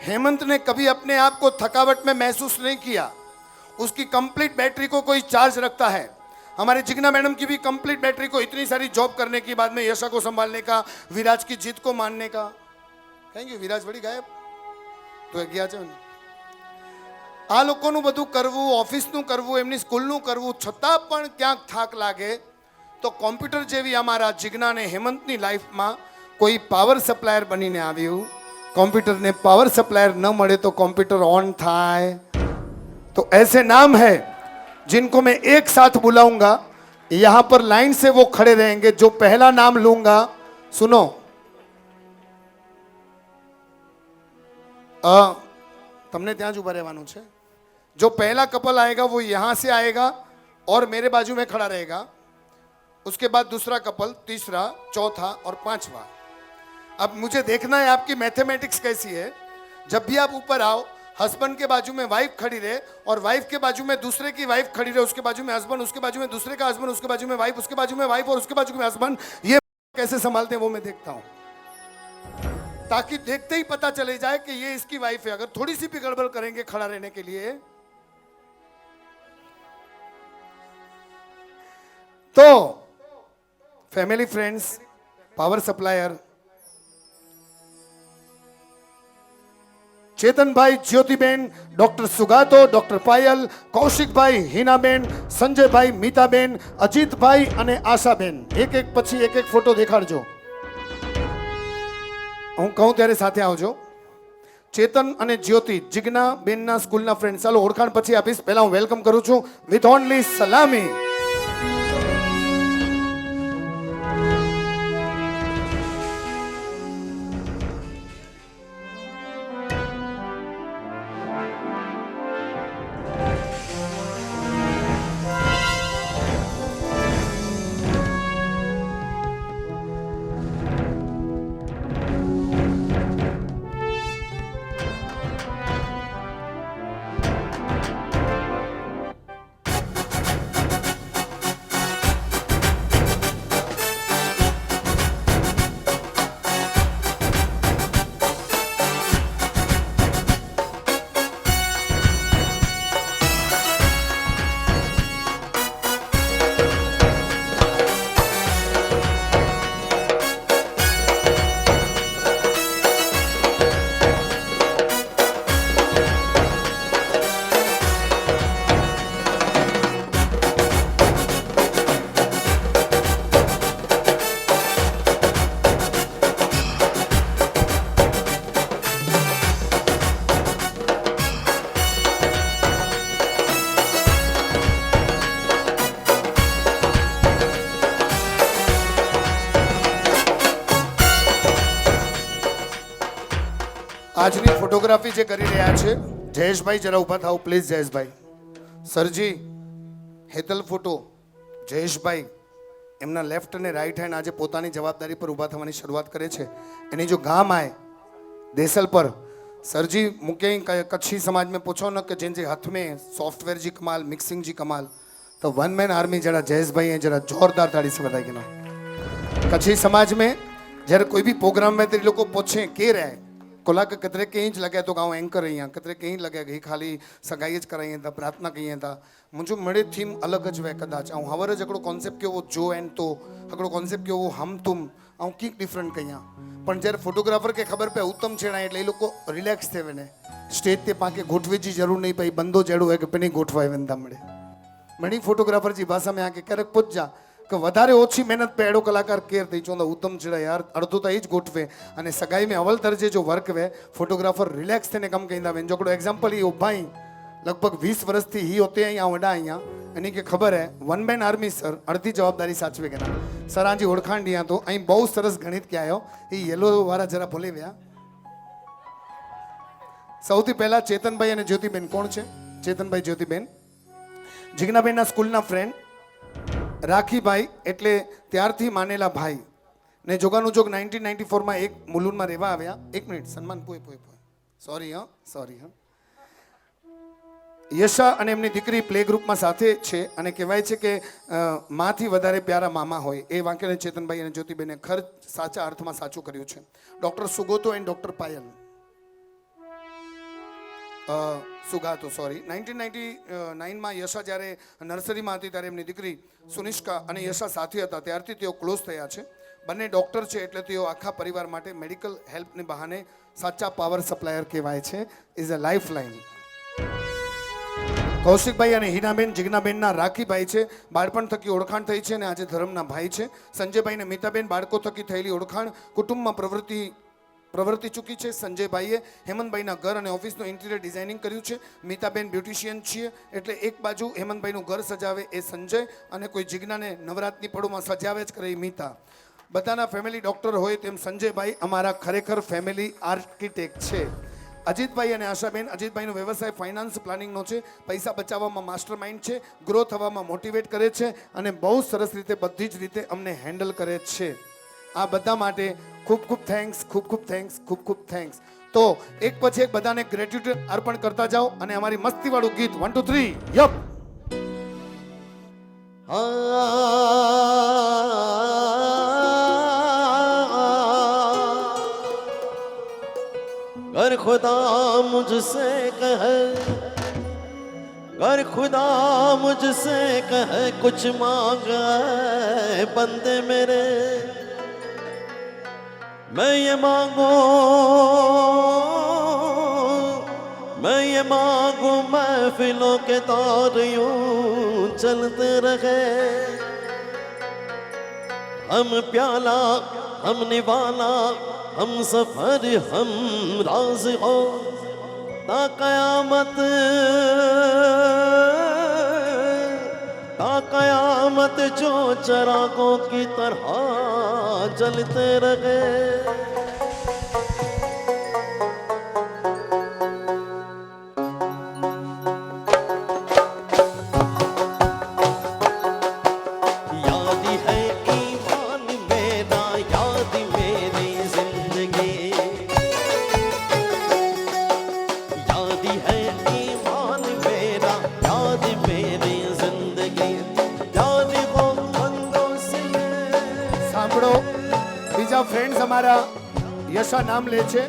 हेमंत ने कभी अपने आप को थकावट में महसूस नहीं किया. उसकी कंप्लीट बैटरी को कोई चार्ज रखता है. हमारे जिग्ना मैडम की भी कंप्लीट बैटरी को इतनी सारी जॉब करने के बाद में यशा को संभालने का, विराज की जीत को मानने का. कहेंगे विराज बड़ी गायब तो ગયા છે ને આ લોકોનું બધું કરવું, ઓફિસનું કરવું, એમની સ્કૂલનું કરવું, છતાં પણ ક્યાંક થાક લાગે તો કોમ્પ્યુટર જેવી અમારા જિગ્ના અને હેમંતની લાઈફમાં कोई पावर सप्लायर बनीने आव्યું. कंप्यूटर ने पावर सप्लायर न મળે तो कंप्यूटर ऑन થાય. तो ऐसे नाम है जिनको मैं एक साथ बुलाऊंगा. यहाँ पर लाइन से वो खड़े रहेंगे. जो पहला नाम लूंगा, सुनो, तुमने ત્યાં જ ઉભા રહેવાનું છે. जो पहला कपल आएगा वो यहाँ से आएगा और मेरे बाजू में खड़ा रहेगा. उसके बाद दूसरा कपल, तीसरा, चौथा और पांचवा. अब मुझे देखना है आपकी मैथमेटिक्स कैसी है. जब भी आप ऊपर आओ, हस्बैंड के बाजू में वाइफ खड़ी रहे और वाइफ के बाजू में दूसरे की वाइफ खड़ी रहे, उसके बाजू में हस्बैंड, उसके बाजू में दूसरे का हस्बैंड, उसके बाजू में वाइफ, उसके बाजू में वाइफ और उसके बाजू में हस्बैंड. ये कैसे संभालते हैं वो मैं देखता हूं, ताकि देखते ही पता चले जाए कि ये इसकी वाइफ है. अगर थोड़ी सी भी गड़बड़ करेंगे खड़ा रहने के लिए तो family friends, power supplier Chetanbhai, Jyotiben, doctor Sugato, doctor Payal, Kaushikbhai, Heenaben, Sanjaybhai, Mitaben, Ajitbhai અને આશાબેન. એક એક પછી એક એક ફોટો દેખાડજો. હું કહું ત્યારે સાથે આવજો. ચેતન અને જ્યોતિ જિજ્ઞા બેનના સ્કૂલના ફ્રેન્ડ. ચાલો ઓળખાણ પછી આપીશ. પહેલા હું વેલકમ કરું છું વિથ ઓનલી સલામી. આજની ફોટોગ્રાફી જે કરી રહ્યા છે જયેશભાઈ, જરા ઊભા થાઓ પ્લીઝ. જયેશભાઈ, સરજી, હેતલ ફોટો. જયેશભાઈ એમના લેફ્ટ અને રાઈટ હેન્ડ આજે પોતાની જવાબદારી પર ઊભા થવાની શરૂઆત કરે છે. એની જો ગામ આય देसल पर सर जी मुके कच्छी समाज में पूछो न कि जिन जे हाथ में सॉफ्टवेयर जी कमाल, मिक्सिंग जी कमाल, तो वन मैन आर्मी जरा जयेश भाई हैं जरा जोरदार ताड़ी से बताए कि ना कच्छी समाज में जरा कोई भी प्रोग्राम में तेरे लोग को पूछे के रहे कोला के कतरे कहीं ज लगे तो गाँव एंकर रही हैं कतरे कहीं लगे गई खाली सगाई ज कराई था प्रार्थना कही था मुझे मड़े थीम अलग ज वे कदाच ऐं हवर ज हिकिड़ो कॉन्सेप्ट कयो वो जो एंड तो हिकिड़ो कॉन्सेप्ट कयो वो हम तुम ऐं कीअं डिफरेंट कयां पण जયારે फोटोग्राफर खे ख़बर पए उत्तम छेड़ा એટલે એ લોકો રિલેક્સ થઈ વને સ્ટેજ તે પાકે ગોઠવીજી જરૂર નહીં પઈ બંદો જેડો હોય કે પેની ગોઠવાય વેંદા મળે મણી ફોટોગ્રાફર જી ભાષા में આકે ક્યારેક પૂછજા કે વધારે ઓછી મહેનત पे अहिड़ो कलाकार केर थी चवंदा उत्तम छेड़ा यार अर्धो त ई ज गोठवे अने सगाई में अवल दर्जे जो वर्क वे फोटोग्राफर रिलेक्स थीने कम कईंदा वेन जो हिकिड़ो एग्जाम्पल ई उभा आहीं लगभग 20 वर्ष थी ही होते आई वॾा आहियां इन्हीं खे ख़बर है वन मैन आर्मी सर अर्धी जवाबदारी साचवे के ना सर आजी ओळखाण ॾियां तो ऐं बहुत सरस गणित के आयो ई येलो वारा जरा भूली विया સૌથી પહેલા ચેતનભાઈ અને જ્યોતિબેન કોણ છે ચેતનભાઈ જ્યોતિબેન જીજ્ઞાબેનના સ્કૂલના ફ્રેન્ડ રાખીભાઈ એટલે ત્યારથી માનેલા ભાઈ ને જોગાનું જોગ 1994 માં એક મુલુંડમાં રહેવા આવ્યા એક મિનિટ સન્માન પોય પોય પોય સોરી હા યશા અને એમની દીકરી પ્લે ગ્રુપમાં સાથે છે અને કહેવાય છે કે માથી વધારે પ્યારા મામા હોય એ વાક્યને ચેતનભાઈ અને જ્યોતિબેને ખર સાચા અર્થમાં સાચું કર્યું છે doctor Sugato and doctor Payal Sugato sorry 1999માં યશા જ્યારે નર્સરીમાં હતી ત્યારે એમની દીકરી સુનિષ્કા અને યશા સાથે હતા ત્યારથી તેઓ ક્લોઝ થયા છે બંને ડૉક્ટર છે એટલે તેઓ આખા પરિવાર માટે મેડિકલ હેલ્પને બહાને સાચા પાવર સપ્લાયર કહેવાય છે is a life line Kaushikbhai અને હિનાબેન જીજ્ઞાબેનના રાખીભાઈ છે બાળપણ થકી ઓળખાણ થઈ છે અને આજે ધર્મના ભાઈ છે સંજયભાઈ અને મીતાબેન બાળકો થકી થયેલી ઓળખાણ કુટુંબમાં પ્રવૃત્તિ ચૂકી છે સંજયભાઈએ હેમંતભાઈના ઘર અને ઓફિસનું ઇન્ટિરિયર ડિઝાઇનિંગ કર્યું છે મીતાબેન બ્યુટિશિયન છીએ એટલે એક બાજુ હેમંતભાઈનું ઘર સજાવે એ સંજય અને કોઈ જીજ્ઞાને નવરાત્રિ પડોમાં સજાવે જ કરે એ મીતા બધાના ફેમિલી ડૉક્ટર હોય તેમ સંજયભાઈ અમારા ખરેખર ફેમિલી આર્કિટેક્ટ છે અજીતભાઈ અને આશાબેન અજીતભાઈનો વ્યવસાય ફાઇનાન્સ પ્લાનિંગનો છે પૈસા બચાવવામાં માસ્ટર માઇન્ડ છે ગ્રો થવામાં મોટિવેટ કરે છે અને બહુ સરસ રીતે બધી જ રીતે અમને હેન્ડલ કરે છે આ બધા માટે ખૂબ ખૂબ થેન્ક્સ ખૂબ થેન્ક્સ તો એક પછી એક બધાને ગ્રેટ્યુટી અર્પણ કરતા જાઓ અને અમારી મસ્તીવાળું ગીત 1 2 3 યપ गर खुदा मुझसे कहे गर खुदा मुझसे कहे कुछ मांगे बंदे मेरे मैं ये मांगू महफिलों के तार यूं चलते रहे हम प्याला हम निवाला हम सफर हम राज हो ता कयामत जो चरागों की तरह जलते रहे સાંભળો બીજા ફ્રેન્ડ્સ અમારા યશા નામ લે છે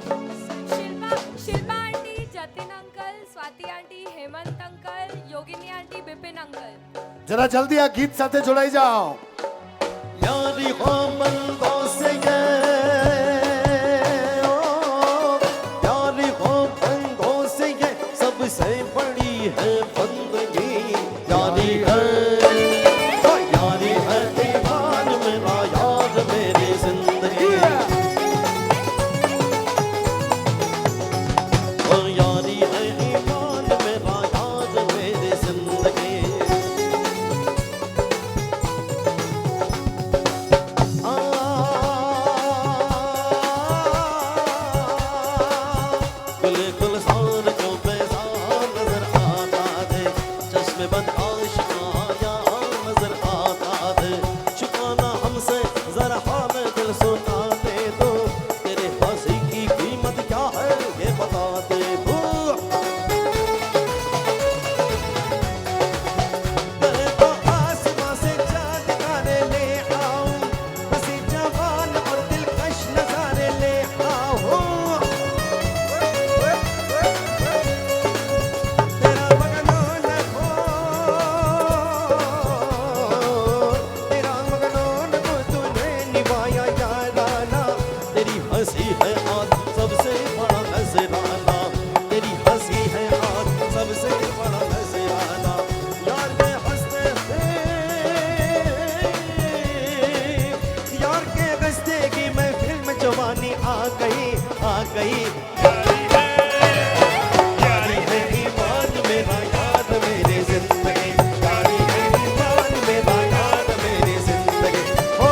Shilpa aunty, Jatin uncle, Swati aunty, Hemant uncle, Yogini aunty, Bipin uncle. જરા જલ્દી આ ગીત સાથે જોડાઈ જાઓ यारी हो बंदों से ये यारी हो बंदों से ये सबसे बड़ी है बंदगी यारी है ईमान मेरा यार मेरी जिंदगी ओ यारी है ईमान मेरा यार मेरी जिंदगी आ हंसी है आज सबसे बड़ा नजराना, तेरी हंसी है आज सबसे बड़ा नजराना। यार के हंसते यार के हंसते की मैं फिल्म जवानी आ गई आ गई। यारी है ईमान मेरा यार मेरी जिंदगी, यारी है ईमान मेरा यार मेरी जिंदगी। हो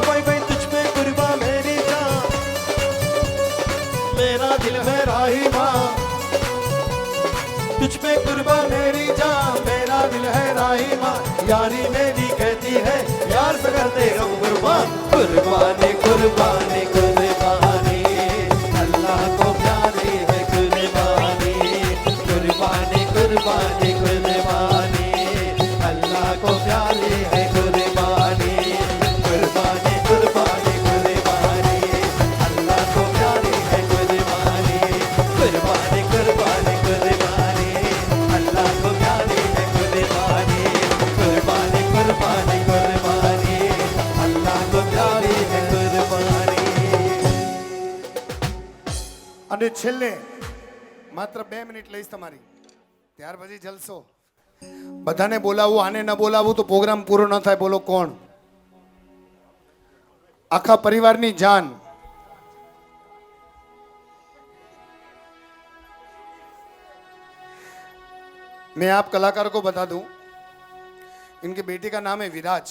भाई भाई तुझ पे कुर्बान मेरी जान, मेरा दिल मेरा ही माँ, तुझ पे कुर्बान मेरी जान, मेरा दिल है राही माँ। यारी मेरी कहती है यार से करते हम कुर्बान, कुर्बानी कुर्बानी कुर्बानी, अल्लाह को प्यारी है कुर्बानी, कुर्बानी कुर्बानी कुर्बानी, अल्लाह को प्यारी है कुर्बानी, कुर्बानी कुर्बानी कुर्बानी, अल्लाह को प्यारी है कुर्बानी, कुर्बानी कुर्बानी कुर्बानी, अल्लाह को प्यारी है कुर्बानी, कुर्बानी कुर्बानी कुर्बानी, अल्लाह को प्यारी है कुर्बानी। અને છેલ્લે માત્ર 2 મિનિટ લઈશ તમારી, ત્યાર પછી જલસો. બધાને બોલાવવું, આને ન બોલાવવું તો પ્રોગ્રામ પૂરો ન થાય. બોલો કોણ? આખા પરિવારની જાન. मैं आप कलाकार को बता दूं, इनके बेटी का नाम है विराज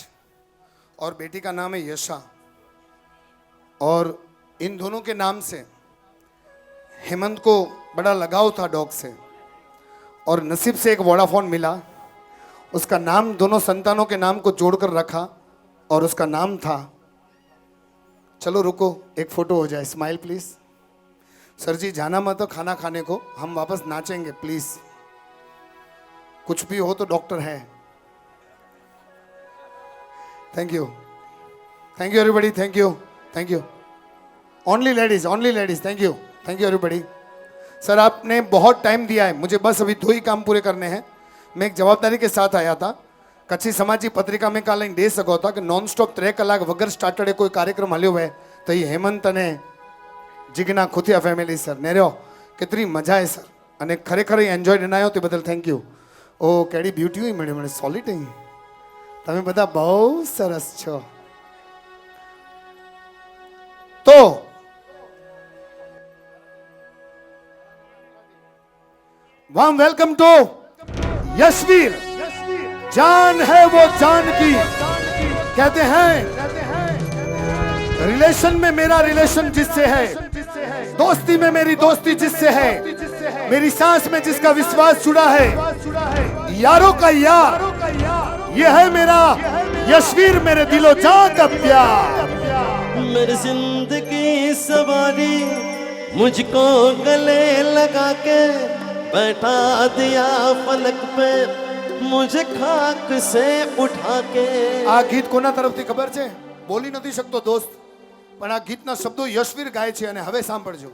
और बेटी का नाम है यशा, और इन दोनों के नाम से हेमंत को बड़ा लगाव था डॉग से, और नसीब से एक वोडाफोन मिला, उसका नाम दोनों संतानों के नाम को जोड़कर रखा और उसका नाम था, चलो रुको एक फोटो हो जाए, स्माइल प्लीज। सर जी जाना मत तो खाना खाने को, हम वापस नाचेंगे प्लीज, कुछ भी हो तो डॉक्टर है। Thank you everybody, thank you only ladies, thank you everybody. Sir आपने बहुत टाइम दिया है मुझे, बस अभी 2 ही काम पूरे करने हैं। मैं एक जवाबदारी के साथ आया था, कच्छी समाजी पत्रिका में काले दे सको था कि नॉन स्टॉप 3 કલાક वगर स्टार्टडे कोई कार्यक्रम हल्यो है तो ये हेमंत ने जिग्ना खुथिया फैमिली सर ने रहो केतरी मजा है सर, અને ખરેખર એન્જોય બનાવ્યો તે બદલ થેન્ક યુ. ઓ કેડી બ્યુટી હોય મળે મને સોલિડ અહીં, તમે બધા બહુ સરસ છો. તો वार्म वेलकम टू यशवीर, जान है वो जान की, कहते हैं रिलेशन में मेरा रिलेशन जिससे है, दोस्ती में मेरी दोस्ती जिससे है, मेरी सांस में जिसका विश्वास जुड़ा है, यारों का यार ये है मेरा यशवीर, मेरे दिलो जान का प्यार। मेरी जिंदगी सवारी मुझको गले लगा के बैठा दिया फलक पे, मुझे खाक से उठा के। આ ગીત કોના તરફથી ખબર છે? બોલી નથી શકતો દોસ્ત, પણ આ ગીતના શબ્દો યશવીર ગાય છે. અને હવે સાંભળજો,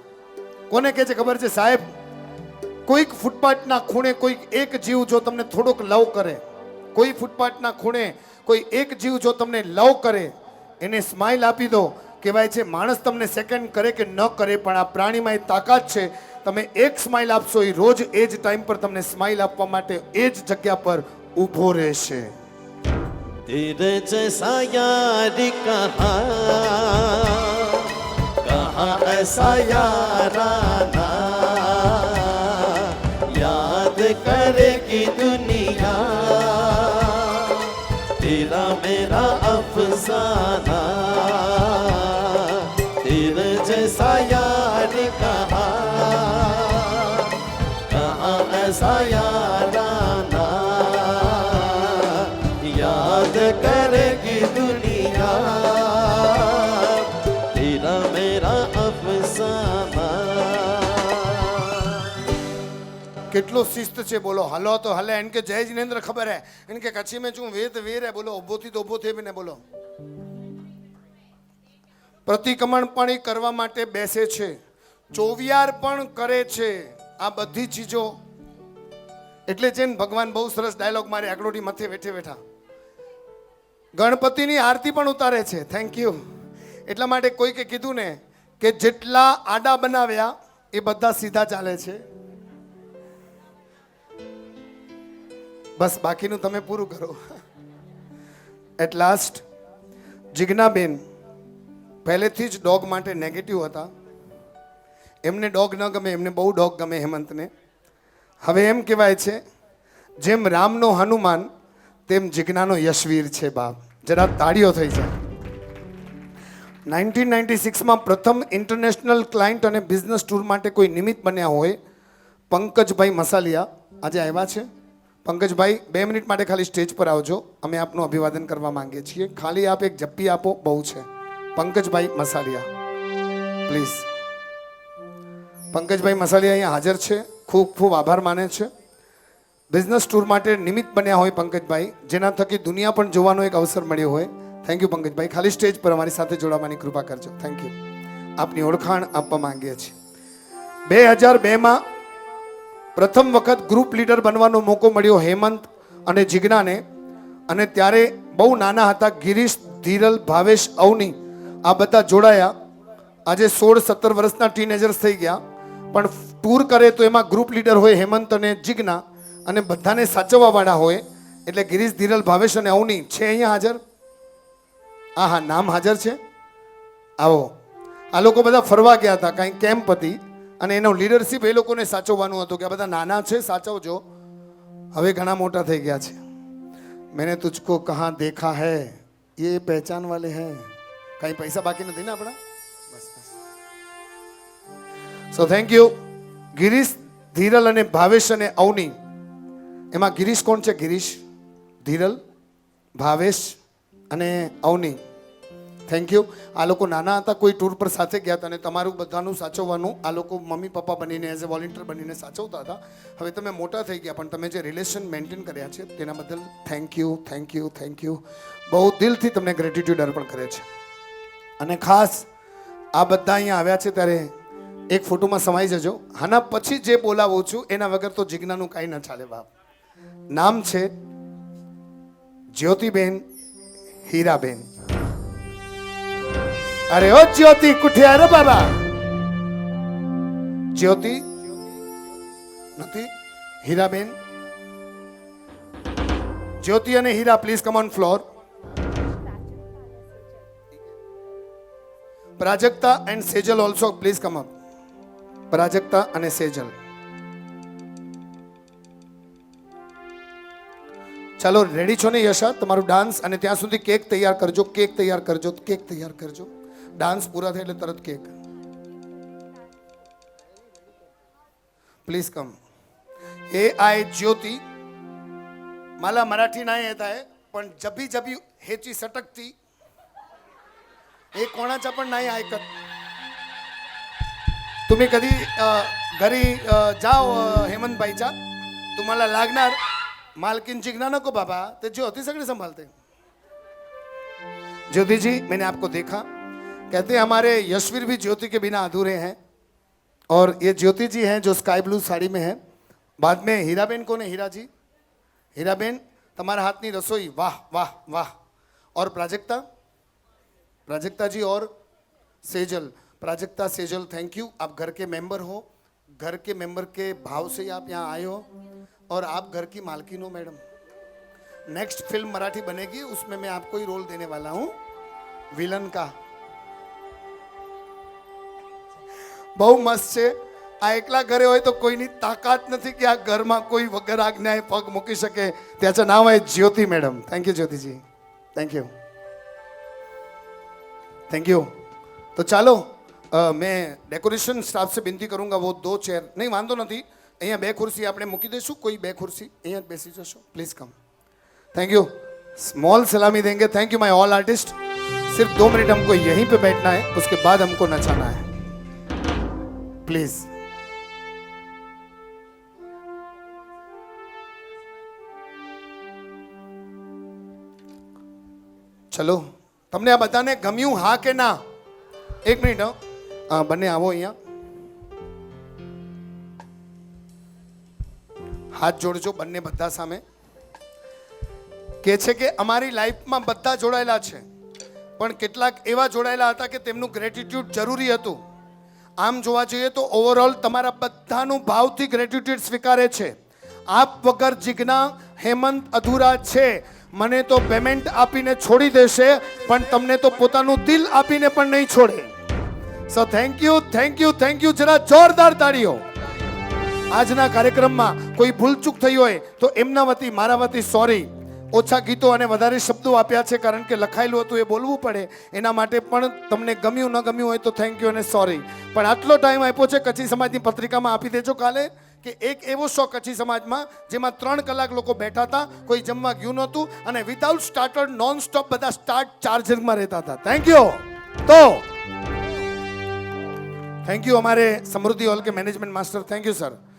કોને કહે છે ખબર છે સાહેબ? કોઈક ફૂટપાથના ખૂણે કોઈક એક જીવ જો તમને થોડોક લવ કરે, કોઈ ફૂટપાથના ખૂણે કોઈ એક જીવ જો તમને લવ કરે, એને સ્માઇલ આપી દો. કહેવાય છે માણસ તમને સેકન્ડ કરે કે ન કરે, પણ આ પ્રાણીમાં એ તાકાત છે. તમે એક સ્માઇલ આપશો, એ રોજ એ જ ટાઈમ પર તમને સ્માઇલ આપવા માટે એ જ જગ્યા પર ઊભો રહેશે. तेरे जैसा यार कहाँ ऐसा याराना, याद करेगी दुनिया तेरा मेरा अफसाना। तेरे जैसा यार कहाँ ऐसा याराना, याद करेगी दुनिया तेरा मेरा अफसाना। કેટલો શિસ્ત છે બોલો. હલો તો હલે, इनके जय जिनेन्द्र खबर है, इनके कच्छी में चूं वेद वीर है बोलो. ઉભો થી તો ઉભો થઈ ને બોલો. પ્રતિક્રમણ પણ કરવા માટે બેસે છે, ચોવિયાર પણ કરે છે. આ બધી ચીજો એટલે છે ને ભગવાન બહુ સરસ ડાયલોગ મારે આકડોટી માથે બેઠે બેઠા ગણપતિની આરતી પણ ઉતારે છે. Thank you. એટલા માટે કોઈકે કીધું ને કે જેટલા આડા બનાવ્યા એ બધા સીધા ચાલે છે. બસ બાકીનું તમે પૂરું કરો. એટ લાસ્ટ જિજ્ઞાબેન પહેલેથી જ ડોગ માટે નેગેટિવ હતા. એમને ડોગ ન ગમે, એમને બહુ ડોગ ગમે હેમંતને. હવે એમ કહેવાય છે જેમ રામનો હનુમાન તેમ જિજ્ઞાનો યશવીર છે બાપ. જરા તાળીઓ થઈ જાય. 1996માં પ્રથમ ઇન્ટરનેશનલ ક્લાયન્ટ અને બિઝનેસ ટૂર માટે કોઈ નિમિત્ત બન્યા હોય પંકજભાઈ મસાલિયા આજે આવ્યા છે. પંકજભાઈ 2 મિનિટ માટે ખાલી સ્ટેજ પર આવજો, અમે આપનું અભિવાદન કરવા માંગીએ છીએ. ખાલી આપ એક જપ્પી આપો, બહુ છે. પંકજભાઈ મસાલિયા પ્લીઝ. પંકજભાઈ મસાલિયા અહીંયા હાજર છે, ખૂબ ખૂબ આભાર માને છે. બિઝનેસ ટૂર માટે નિમિત્ત બન્યા હોય પંકજભાઈ, જેના થકી દુનિયા પણ જોવાનો એક અવસર મળ્યો હોય. Thank you Pankajbhai. ખાલી સ્ટેજ પર અમારી સાથે જોડાવાની કૃપા કરજો. Thank you. આપની ઓળખાણ આપવા માંગીએ છીએ. 2002માં પ્રથમ વખત ગ્રુપ લીડર બનવાનો મોકો મળ્યો હેમંત અને જિજ્ઞાને. અને ત્યારે બહુ નાના હતા. ગિરીશ, ધીરલ, ભાવેશ, અવની આ બધા જોડાયા. આજે 16-17 વર્ષના ટીનેજર્સ થઈ ગયા. પણ ટૂર કરે તો એમાં ગ્રુપ લીડર હોય હેમંત અને જિજ્ઞા, અને બધાને સાચવવાવાળા હોય. એટલે ગિરીશ, ધીરલ, ભાવેશ અને અવની છે અહીંયા હાજર. હા, નામ હાજર છે. આવો. આ લોકો બધા ફરવા ગયા હતા, કાંઈ કેમ્પ હતી, અને એનો લીડરશિપ એ લોકોને સાચવવાનું હતું કે આ બધા નાના છે, સાચવજો. હવે ઘણા મોટા થઈ ગયા છે. મેને તુજકો કહાં દેખા હૈ, ये पहचान वाले हैं. કાંઈ પૈસા બાકી નથી ને આપણા? બસ બસ. So thank you. Girish, Dhiral અને ભાવેશ અને અવની. એમાં ગિરીશ કોણ છે? ગિરીશ, ધીરલ, ભાવેશ અને અવની. Thank you. આ લોકો નાના હતા, કોઈ ટૂર પર સાથે ગયા હતા, અને તમારું બધાનું સાચવવાનું આ લોકો મમ્મી પપ્પા બનીને એઝ એ વોલેન્ટિયર બનીને સાચવતા હતા. હવે તમે મોટા થઈ ગયા, પણ તમે જે રિલેશન મેન્ટેન કર્યા છે તેના બદલ thank you, thank you, thank you. બહુ દિલથી તમને ગ્રેટિટ્યુડ અર્પણ કરે છે. અને ખાસ આ બધા અહીંયા આવ્યા છે ત્યારે એક ફોટોમાં સમાઈ જજો. આના પછી જે બોલાવું છું એના વગર તો જિજ્ઞાનું કાંઈ ન ચાલે બાપ. નામ છે જ્યોતિબેન હીરાબેન. અરે ઓ જ્યોતિ, કુઠે રે બાબા? જ્યોતિ નથી, હીરાબેન. જ્યોતિ અને Hira please come on floor. Prajakta and Sejal also please come up. Prajakta અને સેજલ. ચાલો રેડી છો ને યશા? તમારું ડાન્સ, અને ત્યાં સુધી કેક તૈયાર કરજો. કેક તૈયાર કરજો, કેક તૈયાર કરજો. ડાન્સ પૂરા થાય એટલે તરત કેક. Please come. ए आई ज्योति. मला मराठी नाही येत आहे, पण जबी जबी हेची सटकती हे कोणाचा पण नाही ऐकत. तुम्ही कधी घरी जाओ हेमंतबाईच्या, तुम्हाला लागणार मालकिन जिग्ना नको बाबा, ते ज्योति सगळे संभालते. ज्योति जी मैंने आपको देखा, कहते हैं हमारे यशवीर भी ज्योति के बिना अधूरे हैं. और ये ज्योति जी हैं जो स्काई ब्लू साड़ी में है. बाद में हीराबेन कौन है? हीरा जी. हीराबेन तुम्हारा हाथनी रसोई वाह वाह वाह. और प्राजक्ता, प्राजक्ता जी और सेजल. Prajakta, Sejal thank you. आप घर के मेंबर हो, घर के मेंबर के भाव से आप यहाँ आए हो, और आप घर की मालकिन हो मैडम. नेक्स्ट फिल्म मराठी बनेगी, उसमें मैं आपको ही रोल देने वाला हूँ, विलन का. બહુ મસ્ત છે. આ એકલા ઘરે હોય તો કોઈની તાકાત નથી કે આ ઘરમાં કોઈ વગર આજ્ઞાએ પગ મૂકી શકે. त्याचं नाव आहे Jyoti madam. Thank you Jyoti ji, thank you, thank you. तो ચાલો मैं डेकोरेशन स्टाफ से विनती करूंगा वो 2 चेयर नहीं વાંધો નથી, અહીંયા 2 ખુરશી આપણે મૂકી દઈશું. कोई 2 ખુરશી અહીંયા બેસી જશો. Please come. Thank you. Small सलामी देंगे. Thank you my all artist. सिर्फ 2 मिनट हमको यहीं पे बैठना है, उसके बाद हमको नचाना है. प्लीज. चलो તમને આ બધાને ગમ્યું હા કે ના? એક મિનિટ બંને આવો અહીંયા, હાથ જોડજો બંને બધા સામે. કે છે કે અમારી લાઈફમાં બધા જોડાયેલા છે, પણ કેટલાક એવા જોડાયેલા હતા કે તેમનું ગ્રેટિટ્યુડ જરૂરી હતું. આમ જોવા જઈએ તો ઓવરઓલ તમારા બધાનું ભાવથી ગ્રેટ્યુટેડ સ્વીકારે છે. આપ વગર જીજ્ઞા હેમંત અધૂરા છે. મને તો પેમેન્ટ આપીને છોડી દેશે, પણ તમને તો પોતાનું દિલ આપીને પણ નહીં છોડે. સો thank you, thank you, thank you. જરા જોરદાર તાળીઓ. આજના કાર્યક્રમમાં કોઈ ભૂલચૂક થઈ હોય તો એમના વતી મારા વતી સોરી. ઓછા ગીતો અને વધારે શબ્દો આપ્યા છે કારણ કે લખાયેલું હતું એ બોલવું પડે, એના માટે પણ તમને ગમ્યું ન ગમ્યું હોય તો થેન્ક યુ અને સોરી. પણ આટલો ટાઈમ આપ્યો છે કચ્છી સમાજની પત્રિકામાં આપી દેજો કાલે કે એક એવો શો કચ્છી સમાજમાં જેમાં 3 કલાક લોકો બેઠા હતા, કોઈ જમવા ગયું નહોતું અને વિધાઉટ સ્ટાર્ટર નોન સ્ટોપ બધા સ્ટાર્ટ ચાર્જિંગમાં રહેતા હતા. Thank you. તો થેન્ક યુ અમારે સમૃદ્ધિ હોલ કે management master. Thank you sir.